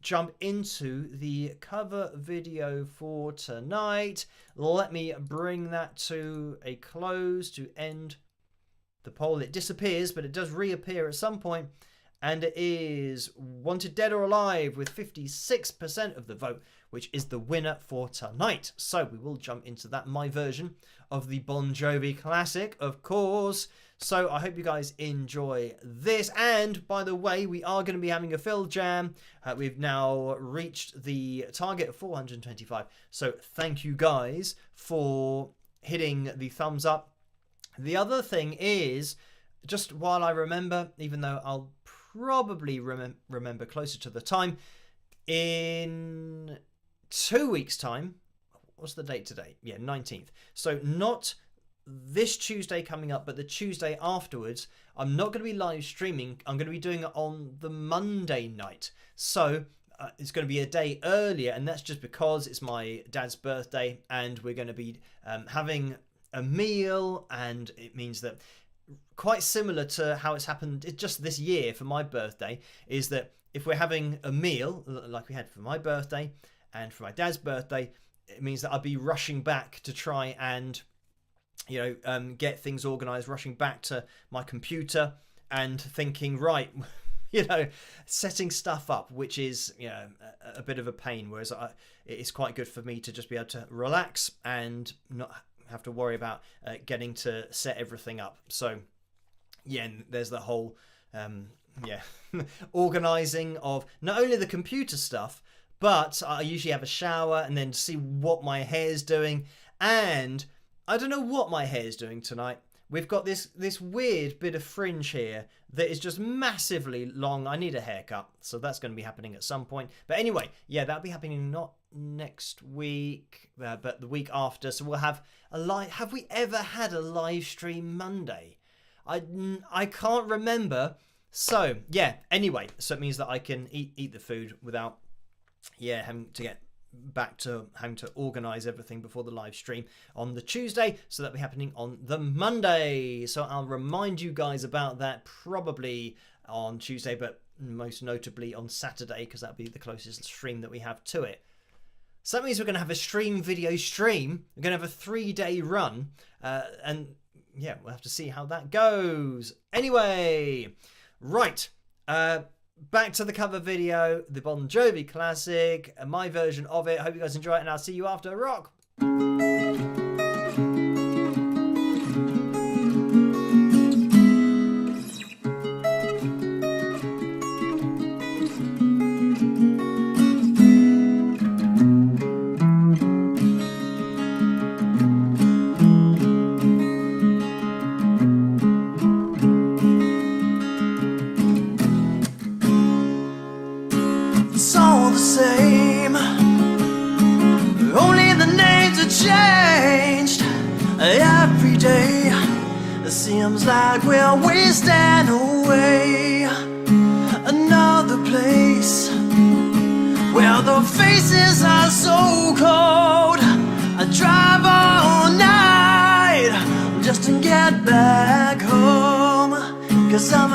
jump into the cover video for tonight. Let me bring that to a close to end the poll. It disappears, but it does reappear at some point. And it is Wanted Dead or Alive with 56% of the vote, which is the winner for tonight. So we will jump into that, my version of the Bon Jovi classic, of course. So I hope you guys enjoy this. And by the way, we are going to be having a fill jam. We've now reached the target of 425. So thank you guys for hitting the thumbs up. The other thing is, just while I remember, even though I'll probably remember closer to the time, in 2 weeks' time, what's the date today? Yeah, 19th. So not this Tuesday coming up, but the Tuesday afterwards, I'm not going to be live streaming. I'm going to be doing it on the Monday night. So it's going to be a day earlier, and that's just because it's my dad's birthday, and we're going to be having a meal, and it means that, quite similar to how it's happened just this year for my birthday, is that if we're having a meal like we had for my birthday and for my dad's birthday, it means that I'll be rushing back to try and get things organized, rushing back to my computer and thinking, right, setting stuff up, which is a bit of a pain, whereas it's quite good for me to just be able to relax and not have to worry about getting to set everything up. So yeah, and there's the whole organizing of not only the computer stuff, but I usually have a shower and then see what my hair's doing. And I don't know what my hair's doing tonight. We've got this weird bit of fringe here that is just massively long. I need a haircut, so that's going to be happening at some point. But anyway, yeah, that'll be happening not next week, but the week after. So we'll have a live. Have we ever had a live stream Monday? I can't remember. So yeah. Anyway, so it means that I can eat the food without having to get back to having to organize everything before the live stream on the Tuesday, so that'll be happening on the Monday. So I'll remind you guys about that probably on Tuesday, but most notably on Saturday, because that'll be the closest stream that we have to it. So that means we're going to have a video stream. We're going to have a 3-day run, and yeah, we'll have to see how that goes. Anyway, right, back to the cover video, the Bon Jovi classic, and my version of it. I hope you guys enjoy it, and I'll see you after. Rock! It's all the same, only the names are changed. Every day it seems like we're wasting away. Another place where the faces are so cold. I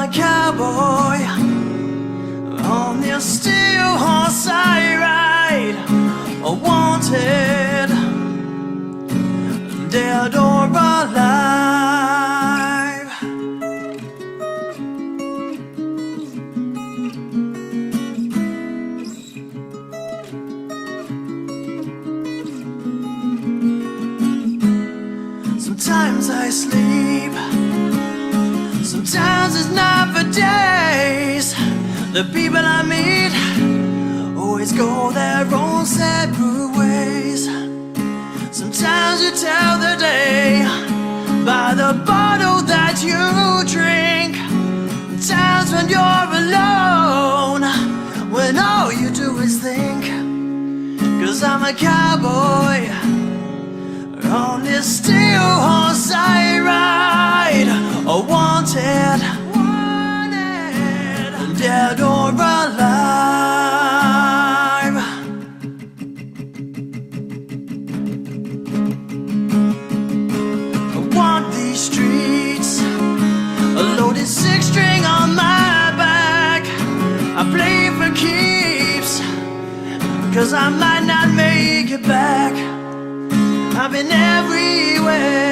a cowboy on this steel horse I ride, wanted, dead or alive. Sometimes I sleep, sometimes it's not for days. The people I meet always go their own separate ways. Sometimes you tell the day by the bottle that you drink. Times when you're alone, when all you do is think. 'Cause I'm a cowboy on this steel horse I ride, wanted, dead or alive. I walk these streets, a loaded six-string on my back. I play for keeps, 'cause I might not make it back. I've been everywhere,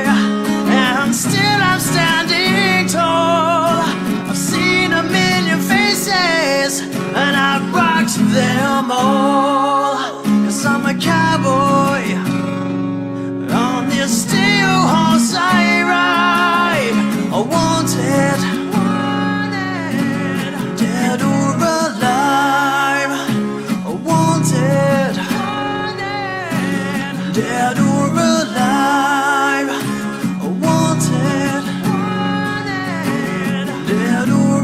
and still I'm standing tall. I've seen a million faces, and I've rocked them all. 'Cause I'm a cowboy on this steel horse I ride, wanted, dead or alive, wanted, dead or alive, wanted, dead or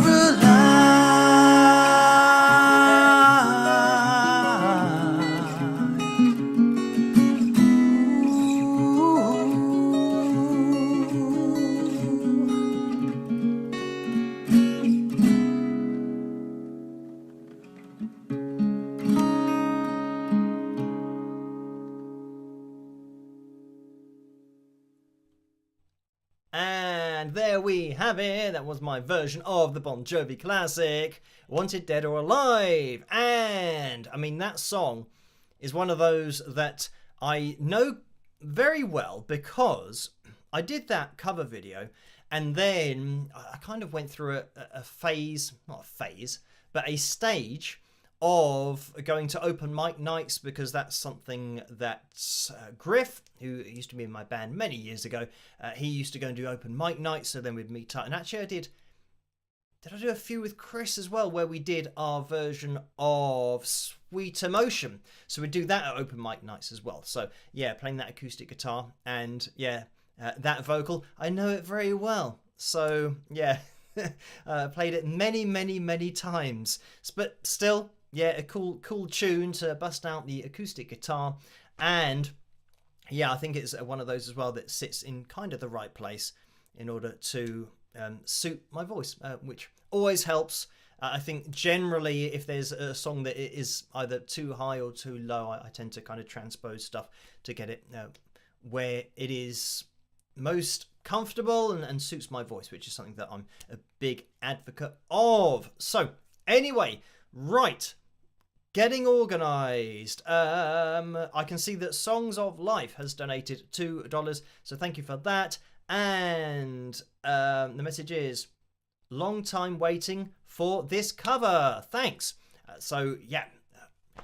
And there we have it. That was my version of the Bon Jovi classic, Wanted Dead or Alive. And, I mean, that song is one of those that I know very well because I did that cover video and then I kind of went through a phase, not a phase, but a stage of going to open mic nights, because that's something that Griff, who used to be in my band many years ago, he used to go and do open mic nights, so then we'd meet up. And actually I did I do a few with Chris as well, where we did our version of Sweet Emotion, so we'd do that at open mic nights as well. So yeah, playing that acoustic guitar and yeah, that vocal, I know it very well. So yeah, played it many times, but still, yeah, a cool tune to bust out the acoustic guitar. And yeah, I think it's one of those as well that sits in kind of the right place in order to suit my voice, which always helps. I think generally if there's a song that is either too high or too low, I tend to kind of transpose stuff to get it where it is most comfortable and suits my voice, which is something that I'm a big advocate of. So anyway, right, getting organised. I can see that Songs of Life has donated $2, so thank you for that. And the message is, long time waiting for this cover. Thanks. So yeah,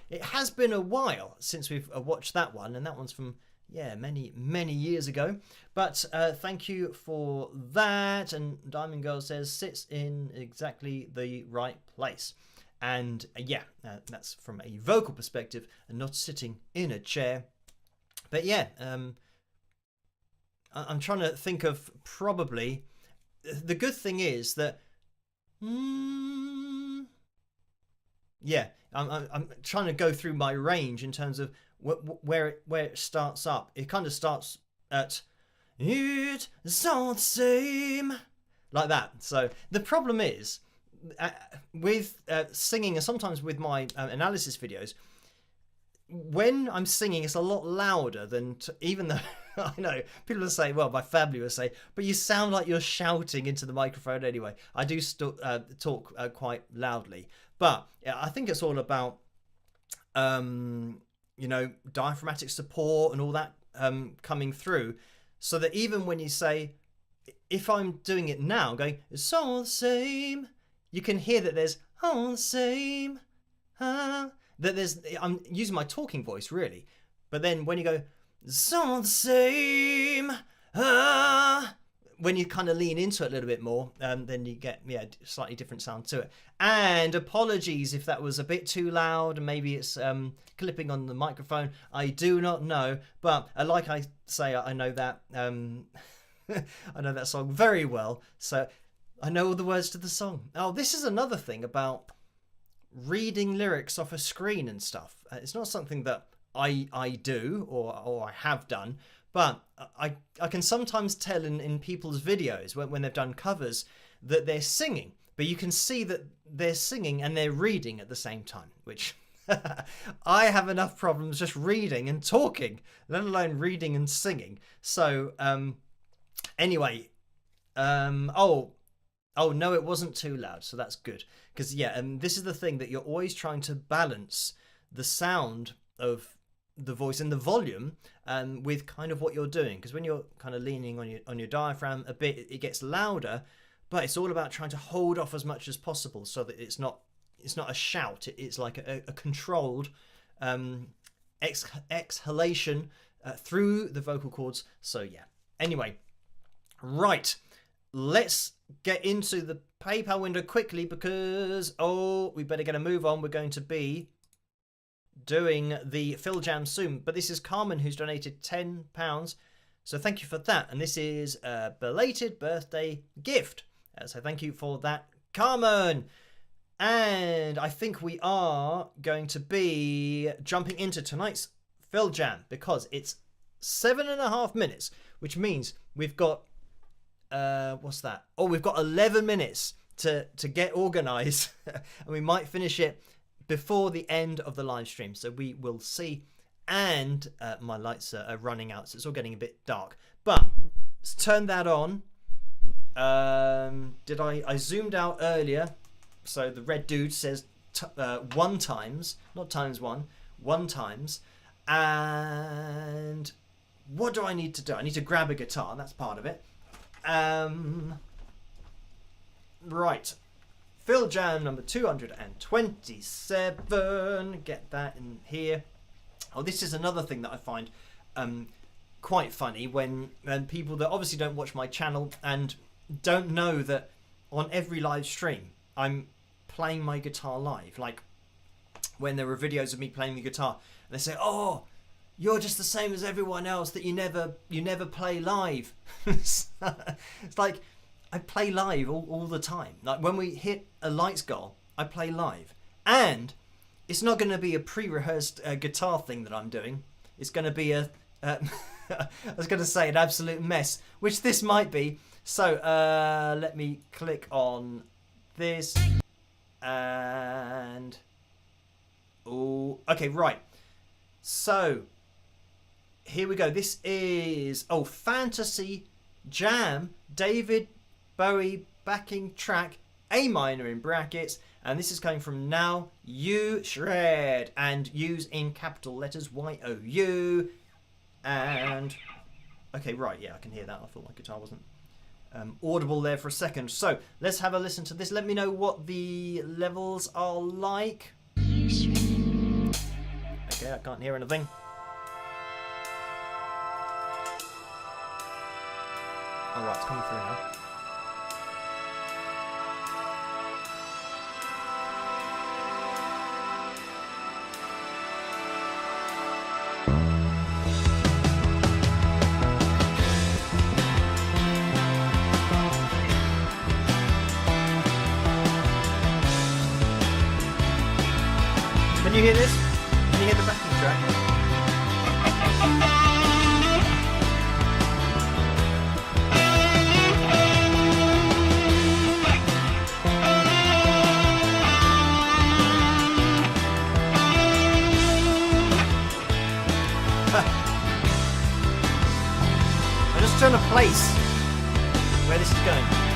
it has been a while since we've watched that one, and that one's from many years ago. But thank you for that. And Diamond Girl says sits in exactly the right place. And that's from a vocal perspective and not sitting in a chair. But yeah, I'm trying to think of probably the good thing is that I'm trying to go through my range in terms of where it starts up. It kind of starts at it's all the same, like that. So the problem is with singing, and sometimes with my analysis videos, when I'm singing, it's a lot louder than even though I know people will say, well, my family will say, but you sound like you're shouting into the microphone anyway. I do talk quite loudly, but yeah, I think it's all about, you know, diaphragmatic support and all that coming through, so that even when you say, if I'm doing it now, going, it's all the same, you can hear that there's all the same, that there's, I'm using my talking voice really, but then when you go, it's all the same, when you kind of lean into it a little bit more, then you get slightly different sound to it. And apologies if that was a bit too loud and maybe it's clipping on the microphone. I do not know, but like I say, I know that I know that song very well, so I know all the words to the song. Oh, this is another thing about reading lyrics off a screen and stuff. It's not something that I do or I have done, but I can sometimes tell in people's videos when they've done covers that they're singing, but you can see that they're singing and they're reading at the same time, which I have enough problems just reading and talking, let alone reading and singing. So anyway, oh no, it wasn't too loud, so that's good, because this is the thing, that you're always trying to balance the sound of the voice and the volume with kind of what you're doing, because when you're kind of leaning on your diaphragm a bit, it gets louder, but it's all about trying to hold off as much as possible so that it's not a shout. It's like a controlled exhalation through the vocal cords. So yeah, anyway, right, let's get into the PayPal window quickly, because we better get a move on. We're going to be doing the Phil Jam soon, but this is Carmen who's donated £10, so thank you for that, and this is a belated birthday gift, so thank you for that, Carmen. And I think we are going to be jumping into tonight's Phil Jam, because it's 7.5 minutes, which means we've got what's that? We've got 11 minutes to get organized and we might finish it before the end of the live stream, so we will see. And my lights are running out, so it's all getting a bit dark, but let's turn that on. I zoomed out earlier, so the red dude says 1 times, not times 1 times. And what do I need to do? I need to grab a guitar, that's part of it. Right, Phil Jam number 227. Get that in here. This is another thing that I find quite funny when people that obviously don't watch my channel and don't know that on every live stream I'm playing my guitar live. Like when there were videos of me playing the guitar, and they say, "Oh, you're just the same as everyone else, that you never play live." It's like, I play live all the time. Like when we hit a lights goal, I play live, and it's not going to be a pre-rehearsed guitar thing that I'm doing. It's going to be I was going to say an absolute mess, which this might be. So let me click on this, and okay, right. So here we go. This is Fantasy Jam, David Bowie backing track, A minor in brackets, and this is coming from Now You Shred, and U's in capital letters, Y-O-U. And okay, right, yeah, I can hear that. I thought my guitar wasn't audible there for a second. So let's have a listen to this. Let me know what the levels are like. Okay, I can't hear anything. Alright, it's coming through now. Can you hear this? Can you hear the backing track? just trying to place where this is going.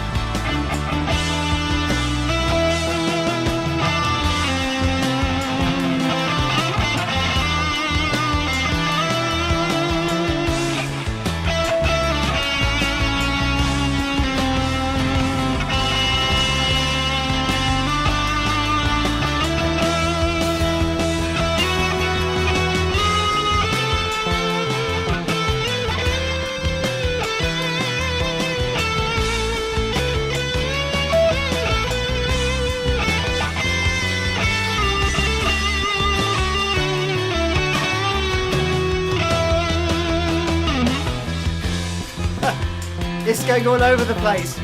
It's going all over the place.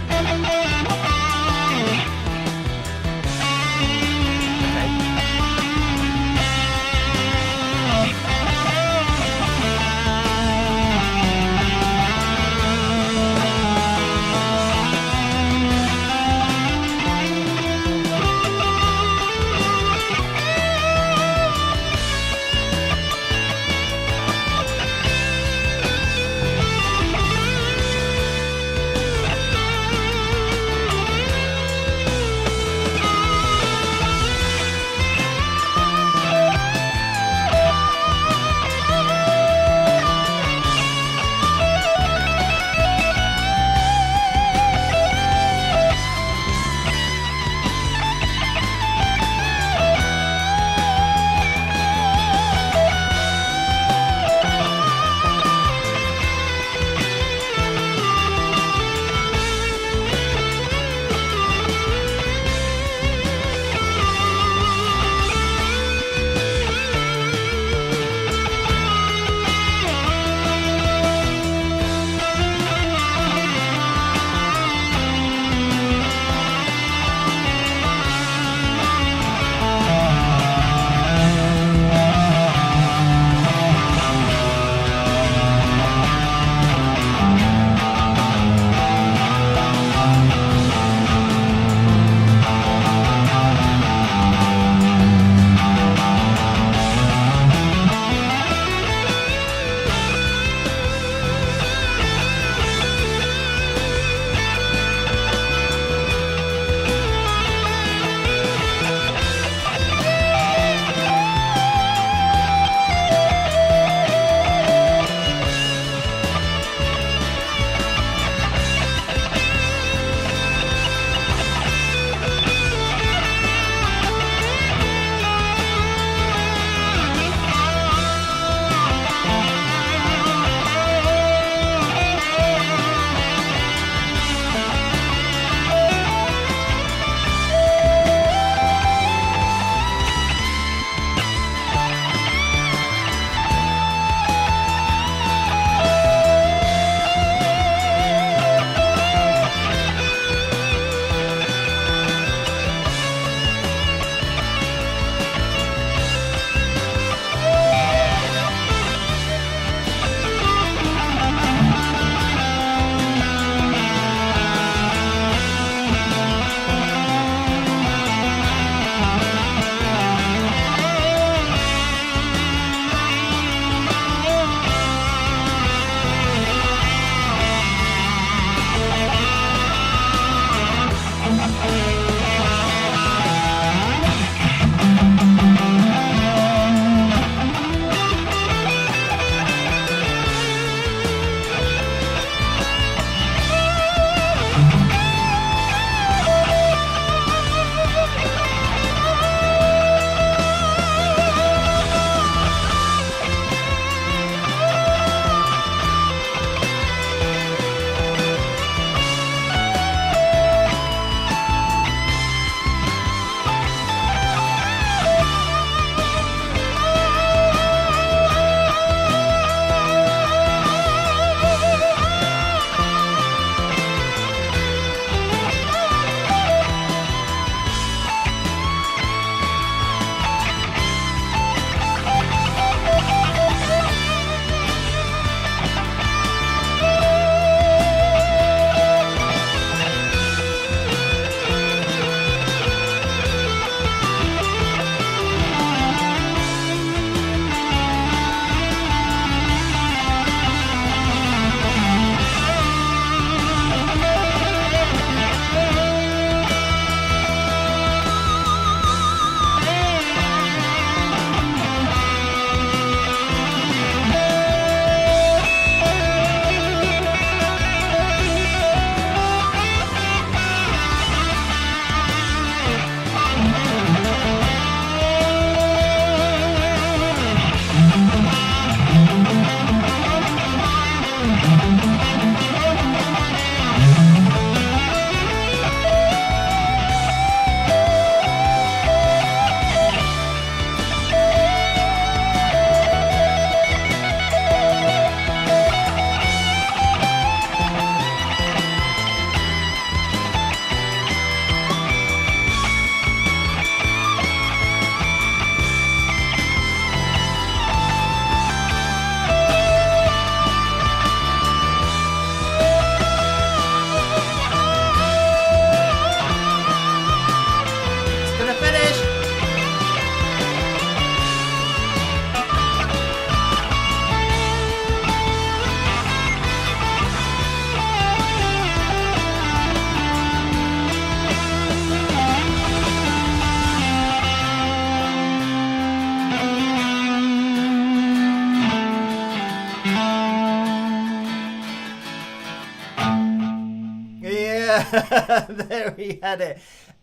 There we had it.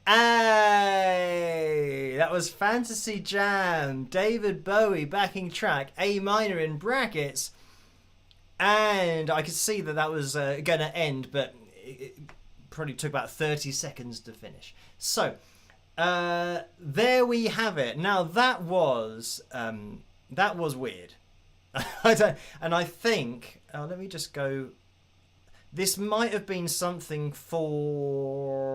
Hey, that was Fantasy Jam, David Bowie backing track, A minor in brackets. And I could see that was going to end, but it probably took about 30 seconds to finish. So, there we have it. Now, that was weird. And I think... let me just go... This might have been something for...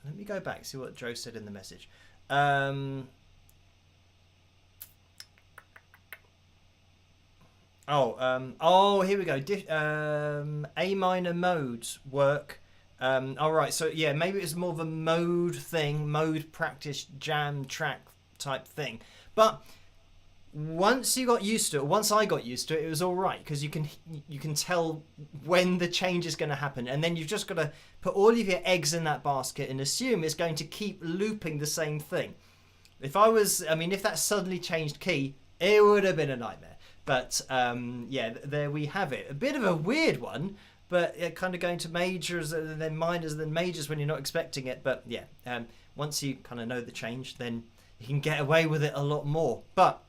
Let me go back, see what Joe said in the message. Here we go. A minor modes work. Alright, so yeah, maybe it's more of a mode thing, mode practice jam track type thing. But once I got used to it, it was all right, because you can tell when the change is going to happen, and then you've just got to put all of your eggs in that basket and assume it's going to keep looping the same thing. If that suddenly changed key, it would have been a nightmare. But there we have it. A bit of a weird one, but kind of going to majors and then minors and then majors when you're not expecting it. But yeah, once you kind of know the change, then you can get away with it a lot more. But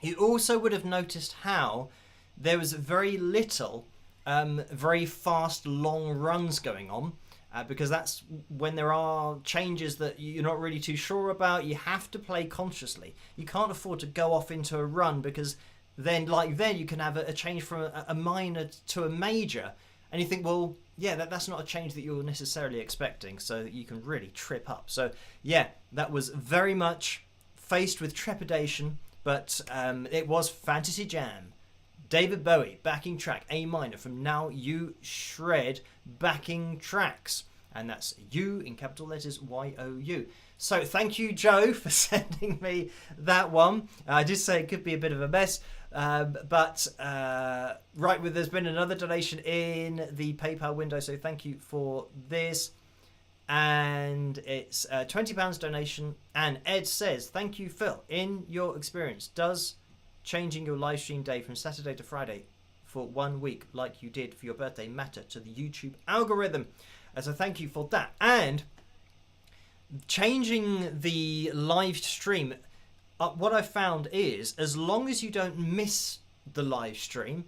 you also would have noticed how there was very little very fast, long runs going on, because that's when there are changes that you're not really too sure about. You have to play consciously. You can't afford to go off into a run, because then you can have a change from a minor to a major, and you think, well, yeah, that's not a change that you're necessarily expecting, so you can really trip up. So yeah, that was very much faced with trepidation. But it was Fantasy Jam, David Bowie backing track, A minor, from Now You Shred backing tracks, and that's U in capital letters, YOU. So thank you, Joe, for sending me that one. I did say it could be a bit of a mess, but there's been another donation in the PayPal window, so thank you for this. And it's a £20 donation. And Ed says, thank you, Phil. In your experience, does changing your live stream day from Saturday to Friday for 1 week, like you did for your birthday, matter to the YouTube algorithm? So thank you for that. And changing the live stream, what I found is, as long as you don't miss the live stream,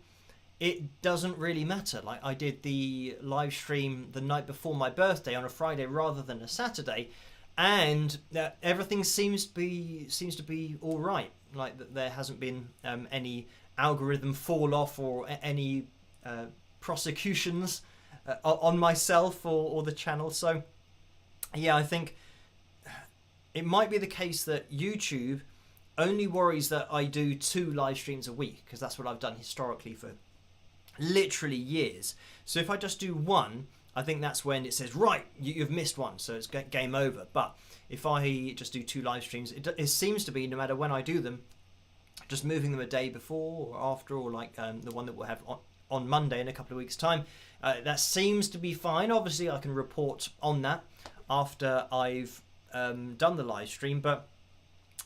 it doesn't really matter. Like, I did the live stream the night before my birthday on a Friday rather than a Saturday, and everything seems to be all right. Like, there hasn't been any algorithm fall off or any prosecutions on myself or the channel. So yeah, I think it might be the case that YouTube only worries that I do 2 live streams a week, because that's what I've done historically for literally years. So if I just do 1, I think that's when it says, right, you've missed 1, so it's game over. But if I just do 2 live streams, it seems to be, no matter when I do them, just moving them a day before or after, or like the one that we'll have on Monday in a couple of weeks' time, that seems to be fine. Obviously, I can report on that after I've done the live stream, but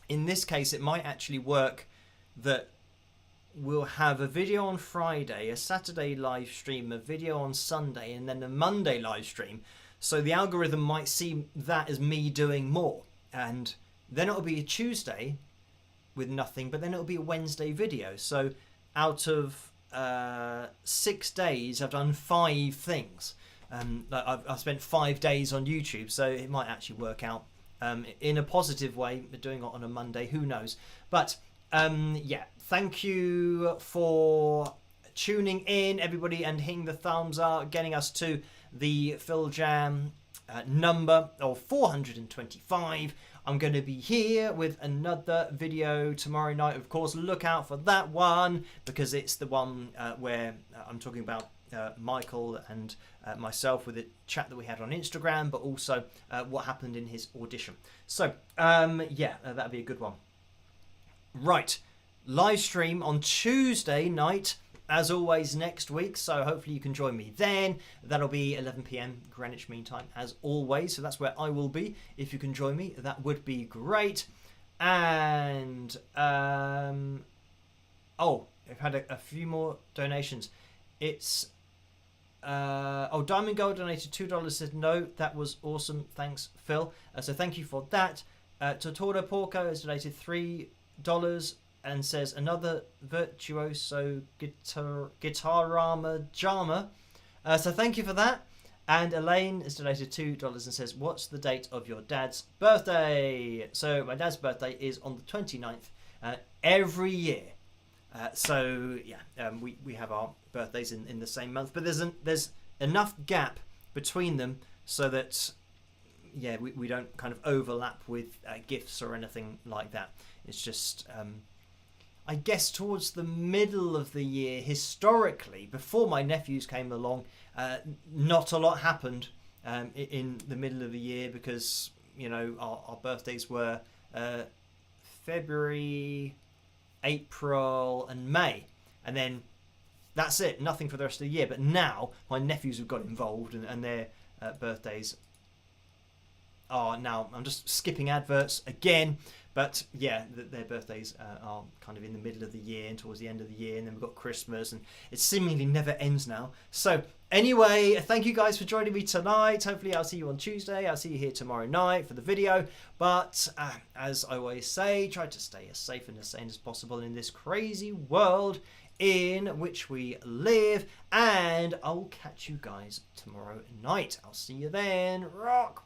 in this case, it might actually work that we'll have a video on Friday, a Saturday live stream, a video on Sunday, and then a Monday live stream. So the algorithm might see that as me doing more. And then it'll be a Tuesday with nothing, but then it'll be a Wednesday video. So out of 6 days, I've done 5 things. I've spent 5 days on YouTube, so it might actually work out in a positive way, doing it on a Monday, who knows. But yeah, thank you for tuning in, everybody, and hitting the thumbs up, getting us to the Phil Jam number of 425. I'm going to be here with another video tomorrow night. Of course, look out for that one, because it's the one where I'm talking about Michael and myself, with a chat that we had on Instagram, but also what happened in his audition. So yeah, that'll be a good one. Right, live stream on Tuesday night, as always, next week, so hopefully you can join me then. That'll be 11 PM Greenwich Mean Time, as always, so that's where I will be. If you can join me, that would be great. And oh, I've had a few more donations. It's Diamond Gold donated $2. Said no, that was awesome. Thanks, Phil. So thank you for that. Tortordo Porco has donated $3 and says another virtuoso guitarama jama. So thank you for that. And Elaine has donated $2 and says, what's the date of your dad's birthday? So my dad's birthday is on the 29th every year. We have our birthdays in the same month, but there's enough gap between them so that we don't kind of overlap with gifts or anything like that. It's just I guess towards the middle of the year, historically, before my nephews came along, not a lot happened in the middle of the year because, you know, our birthdays were February, April and May. And then that's it, nothing for the rest of the year. But now my nephews have got involved and their birthdays are now, I'm just skipping adverts again. But yeah, their birthdays are kind of in the middle of the year and towards the end of the year, and then we've got Christmas, and it seemingly never ends now. So anyway, thank you guys for joining me tonight. Hopefully I'll see you on Tuesday. I'll see you here tomorrow night for the video. But as I always say, try to stay as safe and as sane as possible in this crazy world in which we live. And I'll catch you guys tomorrow night. I'll see you then. Rock!